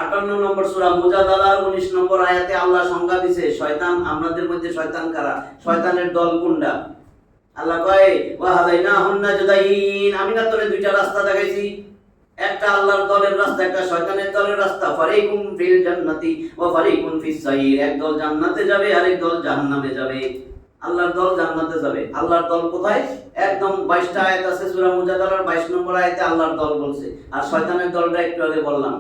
58 নম্বর সূরা মুজাদালার 19 নম্বর আয়াতে আল্লাহ সংজ্ঞা দিয়েছে শয়তান, আমাদের মধ্যে শয়তান কারা, শয়তানের দল কোনটা। আল্লাহ কয় ওয়া হাদাইনাহুন নাজদাইন, আমি না তোরে দুইটা রাস্তা দেখাইছি, একটা আল্লাহর দলের রাস্তা, একটা শয়তানের দলের রাস্তা। ফারিকুম ফিল জান্নাতি ওয়া ফারিকুম ফিস সাইর, এক দল জান্নাতে যাবে আরেক দল জাহান্নামে যাবে। আল্লাহর দল জান্নাতে যাবে। আল্লাহর দল কোথায়? একদম 22টা আয়াত আছে সূরা মুজাদালার 22 নম্বর আয়াতে আল্লাহর দল বলছে। আর শয়তানের দলটা একটু আগে বললাম,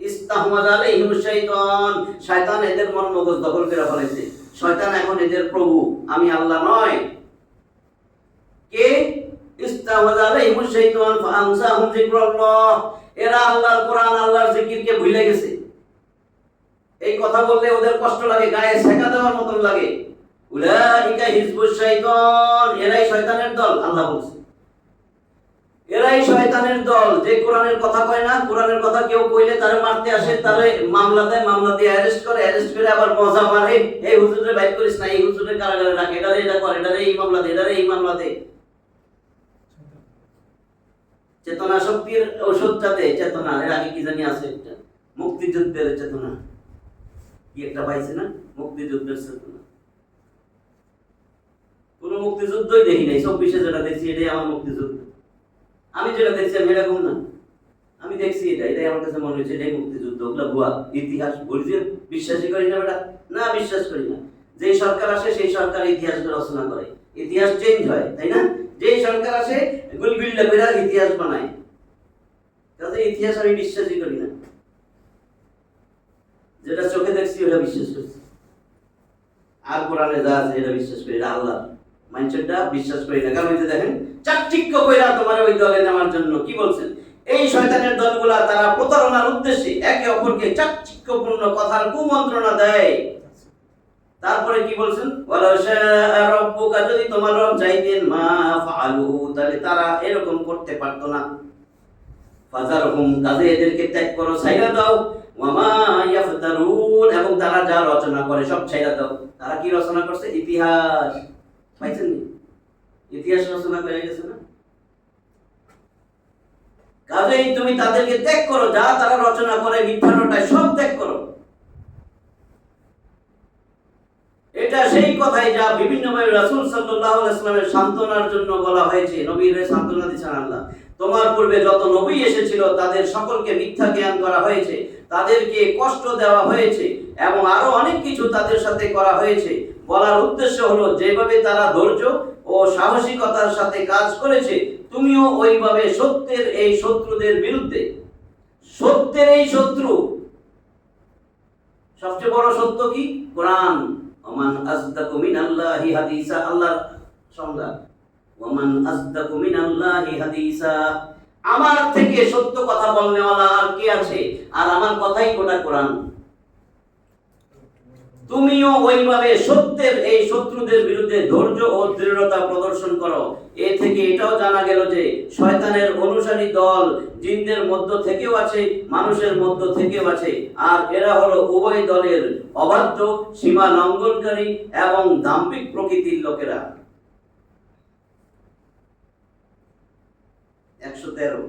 ইস্তাহওয়াযা আলাইহিমুশ শাইতান, শয়তান এদের মন মগজ দখল করে ফেলেছে। শয়তান এখন এদের প্রভু, আমি আল্লাহ নয়। কে? ইস্তাহওয়াযা আলাইহিমুশ শাইতান ফাআনসাহুম যিকরাল্লাহ, এরা আল্লাহর কোরআন আল্লাহর জিকিরকে ভুলে গেছে। এই কথা বললে ওদের কষ্ট লাগে, গায়ে ছেকা দেওয়ার মতন লাগে। উলাইকা হিজবুশ শাইতান, এরাই শয়তানের দল। আল্লাহ বলছে এরাই শয়তানের দল, যে কোরআনের কথা কয় না, কোরআনের কথা কেউ কইলে তারে মারতে আসে, তারে মামলা দেয়, মামলা দিয়ে অ্যারেস্ট করে, অ্যারেস্ট করে আবার মজা মারে, এই হুজুরে বাইর করিস না, এই হুজুরে কারাগারে রাখে, এটারে এটা করে, এটারে এই মামলা দে, এটারে এই মামলা দে। চেতনা শক্তির ঔষধটাতে চেতনা, এর আগে কি জানি আছে একটা মুক্তিযুদ্ধের চেতনা, কি একটা পাইছে না, মুক্তিযুদ্ধের চেতনা। কোন মুক্তিযুদ্ধই দেখি নাই, 24-এ যেটা দেখছি এটাই আমার মুক্তিযুদ্ধ। আমি যেটা দেখছি আমি এরকম না, আমি দেখছি এটাই আমার কাছে মনে হয়েছে এটাই মুক্তিযুদ্ধ। ওগুলা ভুয়া ইতিহাস, বলছি বিশ্বাসই করি না বেটা, না বিশ্বাস করি না। যেই সরকার আসে সেই সরকার ইতিহাস রচনা করে, ইতিহাস চেঞ্জ হয়, তাই না? যেই সরকার আসে গুলগুল্লা বেড়া ইতিহাস বানায়, তাতে ইতিহাস আমি বিশ্বাসই করি না। যেটা চোখে দেখছি ওটা বিশ্বাস করছি, আর কোরআনে যা আছে এটা বিশ্বাস করি, এটা আল্লাহ মাইন্ডসেটটা বিশ্বাস করি না। কারণ এই যে দেখেন চাকচিক্য কইরা তোমার ওই দলে নেওয়ার জন্য কি বলছেন, এই শয়তানের দলগুলা তারা প্রতারণার উদ্দেশ্যে একে অপরকে চাকচিক্যপূর্ণ কথার কুমন্ত্রণা দেয়। তারপরে কি বলছেন, ওয়ালা শাআ রাব্বুকা, যদি তোমার রব চাইতেন মা ফাআলু, তাহলে তারা এরকম করতে পারত না। ফাজারহুম, কাজে এদেরকে ত্যাগ করো, ছাইড়া দাও। ওয়া মা ইয়াফতারুন, এবং তারা যা রচনা করে সব ছাইড়া দাও। তারা কি রচনা করছে? ইতিহাস। পাইছেন নি? ইতিহাস রচনা করে গেছে না? কাজেই তুমি তাদেরকে ত্যাগ করো, যা তারা রচনা করে মিথ্যাটায় সব ত্যাগ করো। এটা সেই কথাই যা বিভিন্নভাবে রাসূল সাল্লাল্লাহু আলাইহি ওয়াসাল্লামের সান্ত্বনার জন্য বলা হয়েছে। নবীর সান্ত্বনা দিয়েছেন আল্লাহ, তোমার পূর্বে যত নবী এসেছিল তাদের সকলকে মিথ্যা জ্ঞান করা হয়েছে, তাদেরকে কষ্ট দেওয়া হয়েছে এবং আরো অনেক কিছু তাদের সাথে করা হয়েছে। বলার উদ্দেশ্য হলো যেভাবে তারা ধৈর্য ও সাহসিকতার সাথে কাজ করেছে, তুমিও ওইভাবে সত্যের এই শত্রুদের বিরুদ্ধে, সত্যের এই শত্রু, সবচেয়ে বড় সত্য কি? কোরআন। ওমান আসদাকু মিনাল্লাহি হাদিসা, আল্লাহর সংজ্ঞা। ওমান আসদাকু মিনাল্লাহি হাদিসা, আমার থেকে সত্য কথা বলনেওয়ালা আর কে আছে? আর আমার কথাই গোটা কোরআন। তুমিও ওইভাবে সত্যের এই শত্রুদের বিরুদ্ধে ধৈর্য ও দৃঢ়তা প্রদর্শন করো। এ থেকে এটাও জানা গেল যে শয়তানের অনুসারী দল জিনদের মধ্য থেকেও আছে, মানুষের মধ্য থেকেও আছে। আর এরা হলো উভয় দলের অবাধ্য, সীমা লঙ্ঘনকারী এবং দাম্ভিক প্রকৃতির লোকেরা। 113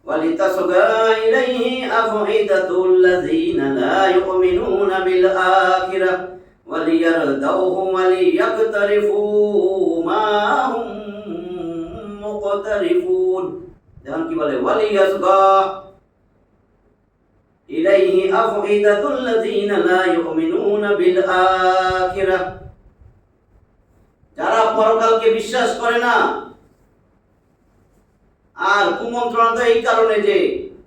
ওয়ালিতাসগা ইলাইহি আফইদাতুল লাযিনা লা ইউমিনুনা বিল আখিরাহ ওয়ালিয়ারদাউহু ওয়ালিয়াকতারিফু মা হুম মুকতারিফুন। দেখুন কি বলে, ওয়ালিয়াসগা ইলাইহি আফইদাতুল লাযিনা লা ইউমিনুনা বিল আখিরাহ, যারা পরকালকে বিশ্বাস করে না। আর কুমন্ত্রণা তো এই কারণে যে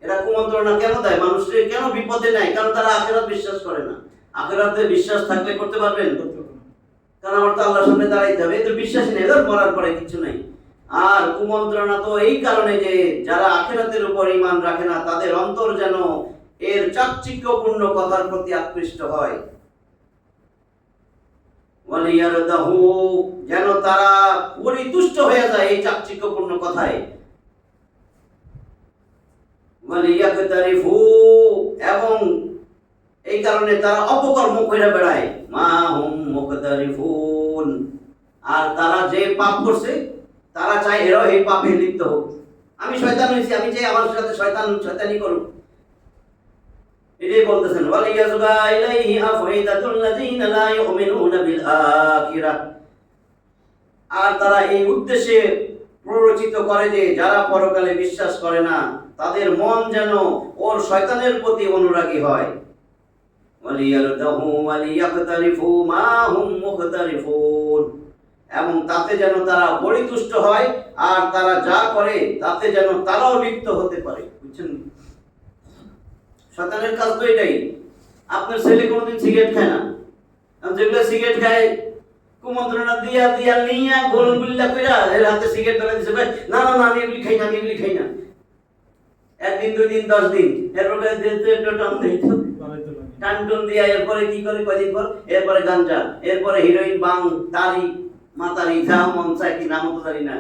এরা কুমন্ত্রণা কেন দেয়, মানুষের কেন বিপদে নেয়? কারণ তারা আখিরাত বিশ্বাস করে না। আখিরাতে বিশ্বাস থাকলে করতে পারবেন? কারণ আমার তো আল্লাহর সামনে দাঁড়াইতে হবে, এদের বিশ্বাসই নেই, এদের মরার পরে কিছু নাই। আর কুমন্ত্রণা তো এই কারণে যে যারা আখিরাতের উপর ঈমান রাখে না, তাদের অন্তর যেন এর চাকচিক্যপূর্ণ কথার প্রতি আকৃষ্ট হয়। ওয়ালিয়ারদাহু, যেন তারা পরিতুষ্ট হয়ে যায় এই চাকচিক্যপূর্ণ কথায়। ওয়ালিয়াকতারিফু, এবং এই কারণে তারা অপকর্ম করে বেড়ায়। মা হুম মুকতারিফুন, আর তারা যে পাপ করছে তারা চায় এরাও এই পাপে লিপ্ত হোক। আমি শয়তান হয়েছি, আমি চাই আমার সাথে শয়তানি করুক। এটাই বলতেছেন ওয়ালিয়াজবা ইলাইহি আফইদাতুল লাযিনা লা ইউমিনুনা বিল আখিরাহ, আর তারা এই উদ্দেশ্যে প্ররোচিত করে যে যারা পরকালে বিশ্বাস করে না তাদের মন যেন ওর শয়তানের প্রতি অনুরাগী হয়। ওয়ালিয়ারদাহু ওয়ালিয়াকতারিফু মা হুম মুকতারিফুন, এবং তাতে যেন তারা পরিতুষ্ট হয় আর তারা যা করে তাতে যেন তারাও লিপ্ত হতে পারে। বুঝছেন, শয়তানের কাজ তো এটাই। আপনার ছেলে কোনোদিন সিগারেট খায় না, যেগুলো সিগারেট খায় কুমন্ত্রণা দিয়া দিয়া নিয়া গোল গুল্লা কইরা এর হাতে সিগারেট ধরে দিছে, ভাই না না না আমি এগুলি খাই না, আমি এগুলি খাই না। একদিন 2 দিন 10 দিন এরপরে টান দেই তো টান টন দিয়া এরপরে কি করে কয়দিন পর এরপরে গাঞ্জা, এরপরে হিরোইন, বাং, তারি, মাতারি, যা মন চায় কি নাম তো জানি না,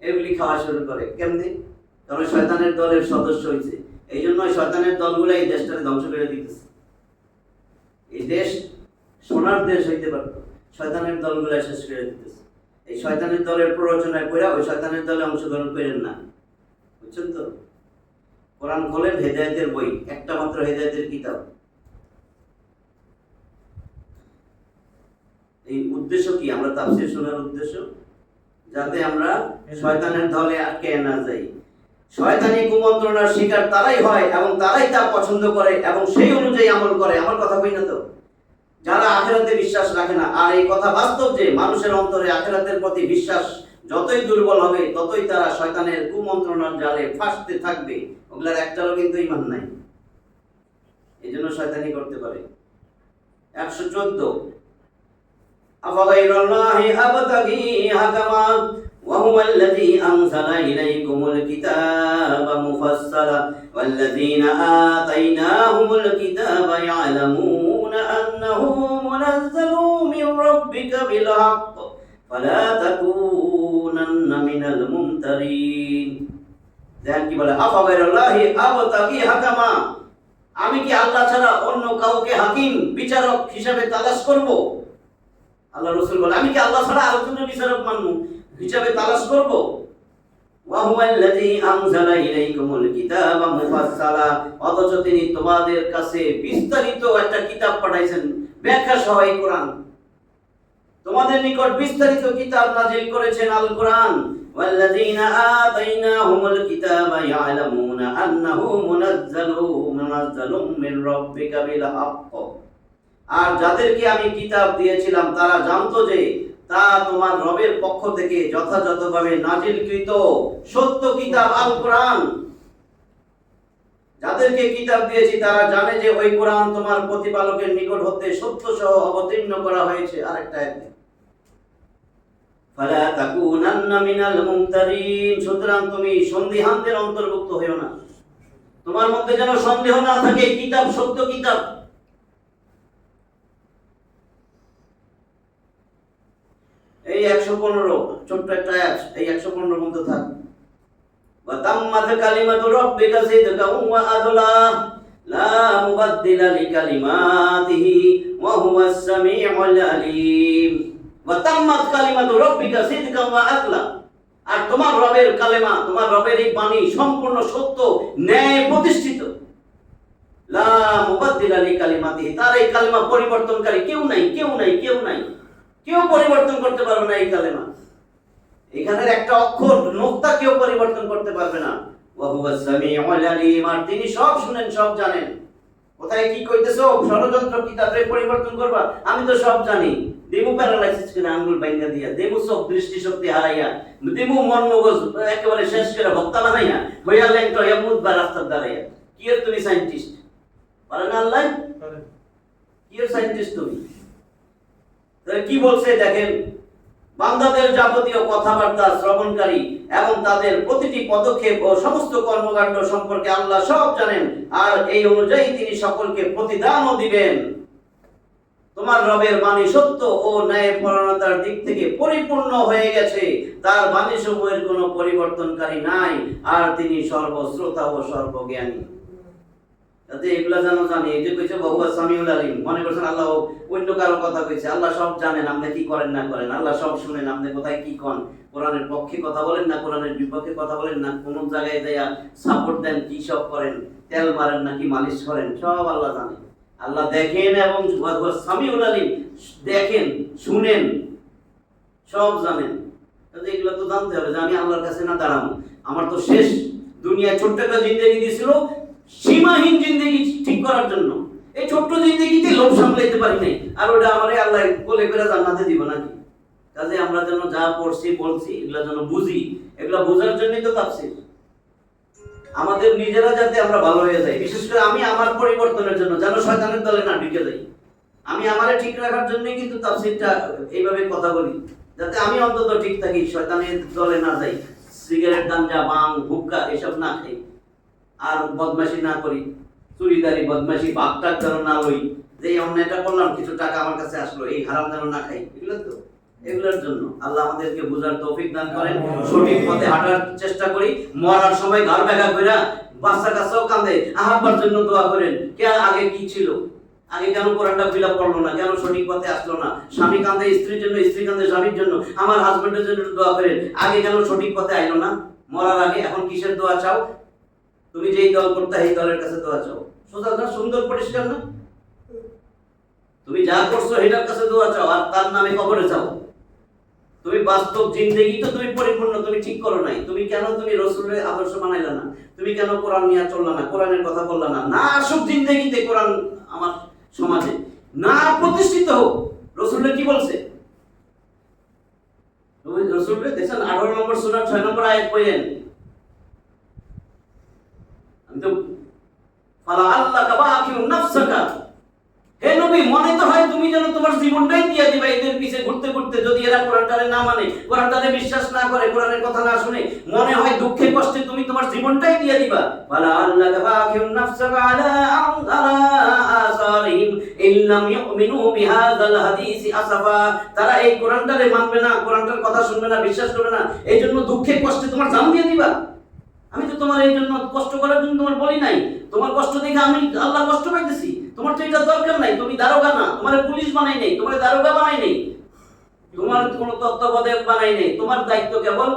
এগুলি খাওয়া শুরু করে। কেমনে? কারণ শয়তানের দলের সদস্য হয়েছে। এই জন্য শয়তানের দলগুলো এই দেশটাকে ধ্বংস করে দিতেছে। এই দেশ সোনার দেশ হইতে পারত, শয়তানের দলগুলো শেষ করে দিতেছে। এই শয়তানের দলের প্ররোচনায় পড়া ওই শয়তানের দলে অংশগ্রহণ করেন না। বুঝছেন তো? কোরআন খোলেন, হেদায়েতের বই, একটা মাত্র হেদায়েতের কিতাব। এই উদ্দেশ্য কি? আমরা তাফসীর শোনার উদ্দেশ্য যাতে আমরা শয়তানের দলে আটকে না যাই। শয়তানি কুমন্ত্রণার শিকার তারাই হয় এবং তারাই তা পছন্দ করে এবং সেই অনুযায়ী আমল করে। আমার কথা কই না তো? যারা আখিরাতে বিশ্বাস রাখে না। আর এই কথা বাস্তব যে মানুষের অন্তরে আখিরাতের প্রতি বিশ্বাস যতই দুর্বল হবে ততই তারা শয়তানের কুমন্ত্রণার জালে ফাঁসতে থাকবে। ওগুলার একটারও কিন্তু ঈমান নাই, এই জন্য শয়তানি করতে পারে। 114 আফাগাইরাল্লাহি আবতাগি হাকামা ওয়া হুয়াল্লাযী আনজালা ইলাইকুমুল কিতাবা মুফাসসালা ওয়াল্লাযীনা আতাইনাহুমুল কিতাবা ইয়ালামুনা আন্নাহু মুনাজ্জালুম মির রাব্বিকা বিল হাক্ক ফালা তাকুনান্না মিনাল মুমতারিন। দেখেন কি বলে, আফাগাইরাল্লাহি আবতাগি হাকামা, আমি কি আল্লাহ ছাড়া অন্য কাউকে হাকিম বিচারক হিসাবে তালাশ করব? আল্লাহ রাসূল বলে, আমি কি আল্লাহ ছাড়া আরেকজনের বিচারক মানব হিসাবে তালাশ করব? ওয়া হুয়াল্লাযী আনজালা ইলাইকুমুল কিতাবা মুফাসসালা, অথচ তিনি তোমাদের কাছে বিস্তারিত একটা কিতাব পাঠাইছেন, ব্যাখ্যা সহ এই কোরআন। তোমাদের নিকট বিস্তারিত কিতাব নাযিল করেছেন আল কোরআন। ওয়াল্লাযীনা আতাইনাহুমুল কিতাবা ইয়ালামুনা আন্নাহু মুনাজ্জালুম মির রাব্বিকা বিল হাক্ক, আর যাদেরকে আমি কিতাব দিয়েছিলাম তারা জানতো যে তা তোমার রবের পক্ষ থেকে যথাযথভাবে নাজিলকৃত সত্য কিতাব আল কোরআন। যাদেরকে কিতাব দিয়েছি তারা জানে যে ওই কোরআন তোমার প্রতিপালকের নিকট হতে সত্য সহ অবতীর্ণ করা হয়েছে। আরেকটা আয়াত, ফালা তাকুনান্না মিনাল মুমতারিন, সুতরাং তুমি সন্দিহানদের অন্তর্ভুক্ত হইও না। তোমার মধ্যে যেন সন্দেহ না থাকে এই কিতাব সত্য কিতাব। এই 115 ছোট্ট একটা আয়াত, এই 115 মধ্যে থাক। ওয়া তাম্মাত কালিমাতু রাব্বিকা সিদকাও ওয়া আদলা লা মুবাদদিলা লিকালিমাতিহি ওয়া হুয়াস সামিউল আলিম। ওয়া তাম্মাত কালিমাতু রাব্বিকা সিদকাও ওয়া আদলা, আর তোমার রবের কালেমা, তোমার রবের এই বাণী সম্পূর্ণ সত্য, ন্যায় প্রতিষ্ঠিত। লা মুবাদদিলা লিকালিমাতিহি, তার এই কালেমা পরিবর্তনকারী কেউ নাই, কেউ নাই, কেউ নাই, কেউ পরিবর্তন করতে পারবে না এই কালেমা। এখানের একটা অক্ষর নোক্তা কেউ পরিবর্তন করতে পারবে না। ওয়া হুয়াস সামিউল আলিম, আর তিনি সব শুনেন, সব জানেন। কোথায় কি কইতেছো? ষড়যন্ত্র কিতাবে পরিবর্তন করবা, আমি তো সব জানি। দেমু প্যারালাইসিস করে আঙ্গুল বাইন্ধা দিয়া, দেমু সব দৃষ্টিশক্তি হারাইয়া, দেমু মন মগজ একেবারে শেষ করে হত্যা বানাইয়া হইয়া ল্যাংটা হইয়া মুদবা রাস্তার দাঁড়াইয়া। কি এর তুমি সায়েন্টিস্ট? পারে না আল্লাহ? কি এর সায়েন্টিস্ট তুমি? কি বলছে দেখেন, বান্দাদের যাবতীয় কথাবার্তা শ্রবণকারী এবং তাদের প্রতিটি পদক্ষেপ ও সমস্ত কর্মকাণ্ড সম্পর্কে আল্লাহ সব জানেন, আর এই অনুযায়ী তিনি সকলকে প্রতিদানও দিবেন। তোমার রবের বাণী সত্য ও ন্যায়পরায়ণতার দিক থেকে পরিপূর্ণ হয়ে গেছে, তার বাণী সমূহের কোনো পরিবর্তনকারী নাই, আর তিনি সর্বশ্রোতা ও সর্বজ্ঞানী। যাতে এগুলা যেন জানি। এই যে কইছে বহু সামিউল আলিম, মনে করছেন আল্লাহ অন্য কারো কথা কইছে। আল্লাহ সব জানেন, আপনি কি করেন না করেন। আল্লাহ সব শুনেন, আপনি কোথায় কি করেন, কোরআনের পক্ষে কথা বলেন না কোরআনের বিপক্ষে কথা বলেন না, কোন জায়গায় যাইয়া সাপোর্ট দেন, কি সব করেন, তেল মারেন নাকি মালিশ করেন, সব আল্লাহ জানেন। আল্লাহ দেখেন এবং সামিউল আলিম, দেখেন, শুনেন, সব জানেন। এগুলো তো জানতে হবে যে আমি আল্লাহর কাছে না দাঁড়াবো। আমার তো শেষ দুনিয়ায় ছোট্ট একটা জিন্দেগি দিয়েছিল সীমাহীন জিন্দেগি ঠিক করার জন্য। এই ছোট্ট জিন্দেগিতে লোভ সামলাইতে পারি নাই, আর ওটা আমারে আল্লাহ কোলে করে জান্নাতে দিব নাকি? কাজে আমরা যেন যা পড়ছি বলছি এগুলা যেন বুঝি, এগুলা বোঝার জন্যই তো তাফসীর। আমাদের নিজেরা যাতে আমরা ভালো হয়ে যাই, বিশেষ করে আমি আমার পরিবর্তনের জন্য, যেন শয়তানের দলে না ঢুকে যাই। আমি আমারে ঠিক রাখার জন্যই কিন্তু তাফসীরটা এইভাবে কথা বলি, যাতে আমি অন্তত ঠিক থাকি, শয়তানের দলে না যাই, সিগারেট, গাঞ্জা, ভাং, হুক্কা এসব না খাই, আর বদমাশি না করি, চুরিদারি বদমাশি ভাগটাক যেন না লই, যে অন্যায়টা করলাম কিছু টাকা আমার কাছে আসলো, এই হারাম যেন না খাই। এগুলোর জন্য আল্লাহ আমাদেরকে বোঝার তৌফিক দান করেন, সঠিক পথে হাঁটার চেষ্টা করি। মরার সময় ঘর বেগা কইরা বাচ্চা কাছেও কাঁদে, আহাব্বার জন্য দোয়া করেন। কে আগে কি ছিল, আগে কেন কোরআনটা খুলে পড়লো না, কেন সঠিক পথে আসলো না? স্বামী কাঁদে স্ত্রীর জন্য, স্ত্রী কাঁদে স্বামীর জন্য, আমার হাজবেন্ডের জন্য দোয়া করেন। আগে কেন সঠিক পথে আইলো না মরার আগে? এখন কিসের দোয়া চাও? তুমি যেই দল করতে এই দলের কাছে দোয়া চাও। সোজা না, সুন্দর পরিষ্কার না? তুমি যা করছো এটার কাছে দোয়া চাও, আর তার নামে কবরে যাও। তুমি বাস্তব জিন্দেগি তো তুমি পরিপূর্ণ, তুমি ঠিক করো নাই। তুমি কেন তুমি রাসূলের আদর্শ মানাইলা না? তুমি কেন কোরআন নিয়ে চললা না, কোরআনের কথা বললা না? না আসুক জিন্দেগিতে কোরআন আমার সমাজে, না প্রতিষ্ঠিত হোক। রাসূলের কি বলছে? তুমি রাসূলের দেখেন 18 নম্বর সূরা 6 নম্বর আয়াত পড়েন। আমি তো ফালা আল্লাকা বাকিউন নাফসাকা, হে নবী, মনে তো হয় তুমি যেন তোমার জীবনটাই দিয়ে দিবা এদের পিছে ঘুরতে ঘুরতে। যদি এরা কোরআনটারে না মানে, কোরআনটারে বিশ্বাস না করে, কোরআনের কথা না শুনে, মনে হয় দুঃখে কষ্টে তুমি তোমার জীবনটাই দিয়ে দিবা। ফালা আল্লাকা বাকিউন নাফসাকা আলা আসারিহিম ইল্লাম ইউমিনু বিহাযাল হাদিসি আসাফা। তারা এই কোরআনটারে মানবে না, কোরআনটার কথা শুনবে না, বিশ্বাস করবে না, এইজন্য দুঃখে কষ্টে তোমার জান দিয়ে দিবা। আমি তো তোমার এই জন্য কষ্ট করার জন্য তোমার বলি নাই। তোমার কষ্ট দেখে আমি আল্লাহ কষ্ট পাইতেছি। তোমার তো এটা দরকার নাই, তুমি দারোগা না, তোমার পুলিশ বানাই নেই, তোমার দারোগা বানাই নেই, তোমার কোনো তত্ত্বাবধায়ক বানাই নেই। তোমার দায়িত্ব কেবল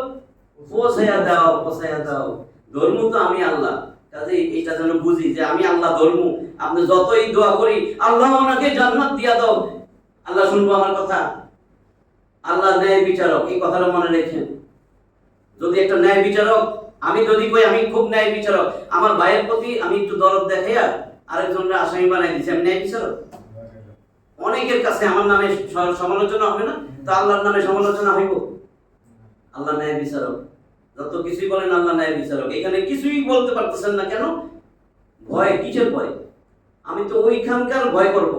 পৌঁছাইয়া দাও, পৌঁছাইয়া দাও। ধর্ম তো আমি আল্লাহ, কাজে এটা যেন বুঝি যে আমি আল্লাহ ধর্ম। আপনি যতই দোয়া করি আল্লাহ ওনাকে জান্নাত দিয়া দাও, আল্লাহ শুনবো আমার কথা। আল্লাহ ন্যায় বিচারক, এই কথাটা মনে রেখেন। যদি একটা ন্যায় বিচারক, আমি যদি কই আমি খুব ন্যায় বিচারক, আমার ভাইয়ের প্রতি আমি একটু দরদ দেখাইয়া আরেকজনের আসামি বানাই দিচ্ছি, আমি ন্যায় বিচারক? অনেকের কাছে আমার নামে সমালোচনা হবে না, তো আল্লাহর নামে সমালোচনা হইব? আল্লাহ ন্যায় বিচারক, যত কিছুই বলেন আল্লাহ ন্যায় বিচারক। এখানে কিছুই বলতে পারতেছেন না কেন? ভয়, কিসের ভয়? আমি তো ওইখানকার ভয় করব,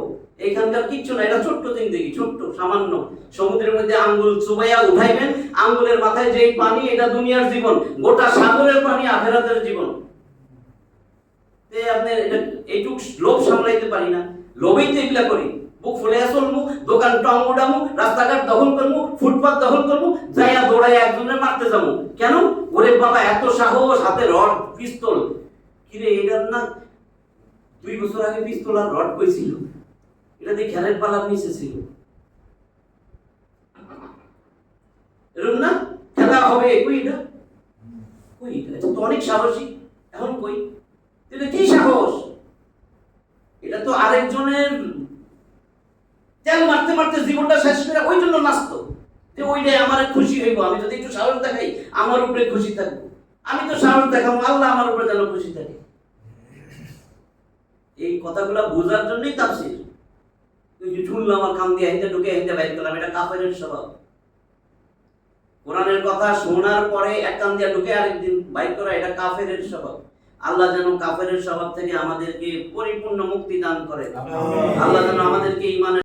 এইখানকার কিচ্ছু না। এটা ছোট্ট জিন্দেগি, ছোট্ট সামান্য। সমুদ্রের মধ্যে আঙ্গুল চুবাইয়া উঠাইবেন, আঙ্গুলের মাথায় যেই পানি, এটা দুনিয়ার জীবন। গোটা সাগরের পানি আখিরাতের জীবন। আপনি এটা এইটুক লোভ সামলাইতে পারি না, লোভেই তো এগুলা করি। বুক ফুলে চলমু, দোকান টং উডামু, রাস্তাঘাট দখল করমু, ফুটপাত দখল করমু, যাইয়া দৌড়াইয়া একজনের মারতে যাবো। কেন? ওরে বাবা, এত সাহস, হাতে রড, পিস্তল। কিরে, এটার না 2 বছর আগে পিস্তল আর রড কইছিল, এটা দিয়ে খেলের পালার নিচে ছিল। এরকম না খেলা হবে, কই এটা, কই এটা তো অনেক সাহসী। এখন কই এটা কি সাহস? এটা তো আরেকজনের তেল মারতে মারতে জীবনটা শেষ করে ওই জন্য নাচতো, যে ওইটাই আমার খুশি হইব। আমি যদি একটু সাহস দেখাই আমার উপরে খুশি থাকবো। আমি তো সাহস দেখাবো, আল্লাহ আমার উপরে যেন খুশি থাকে। এই কথাগুলো বোঝার জন্যই তাফসীর। শুনলাম আমার কান দিয়ে হিন্দে ঢুকে হিন্দে বাইর করলাম, এটা কাফেরের স্বভাব। কোরআনের কথা শোনার পরে এক কান দিয়ে ঢুকে আরেকদিন বাইর করা, এটা কাফেরের স্বভাব। আল্লাহ যেন কাফেরের স্বভাব থেকে আমাদেরকে পরিপূর্ণ মুক্তি দান করে। আল্লাহ যেন আমাদেরকে ঈমানের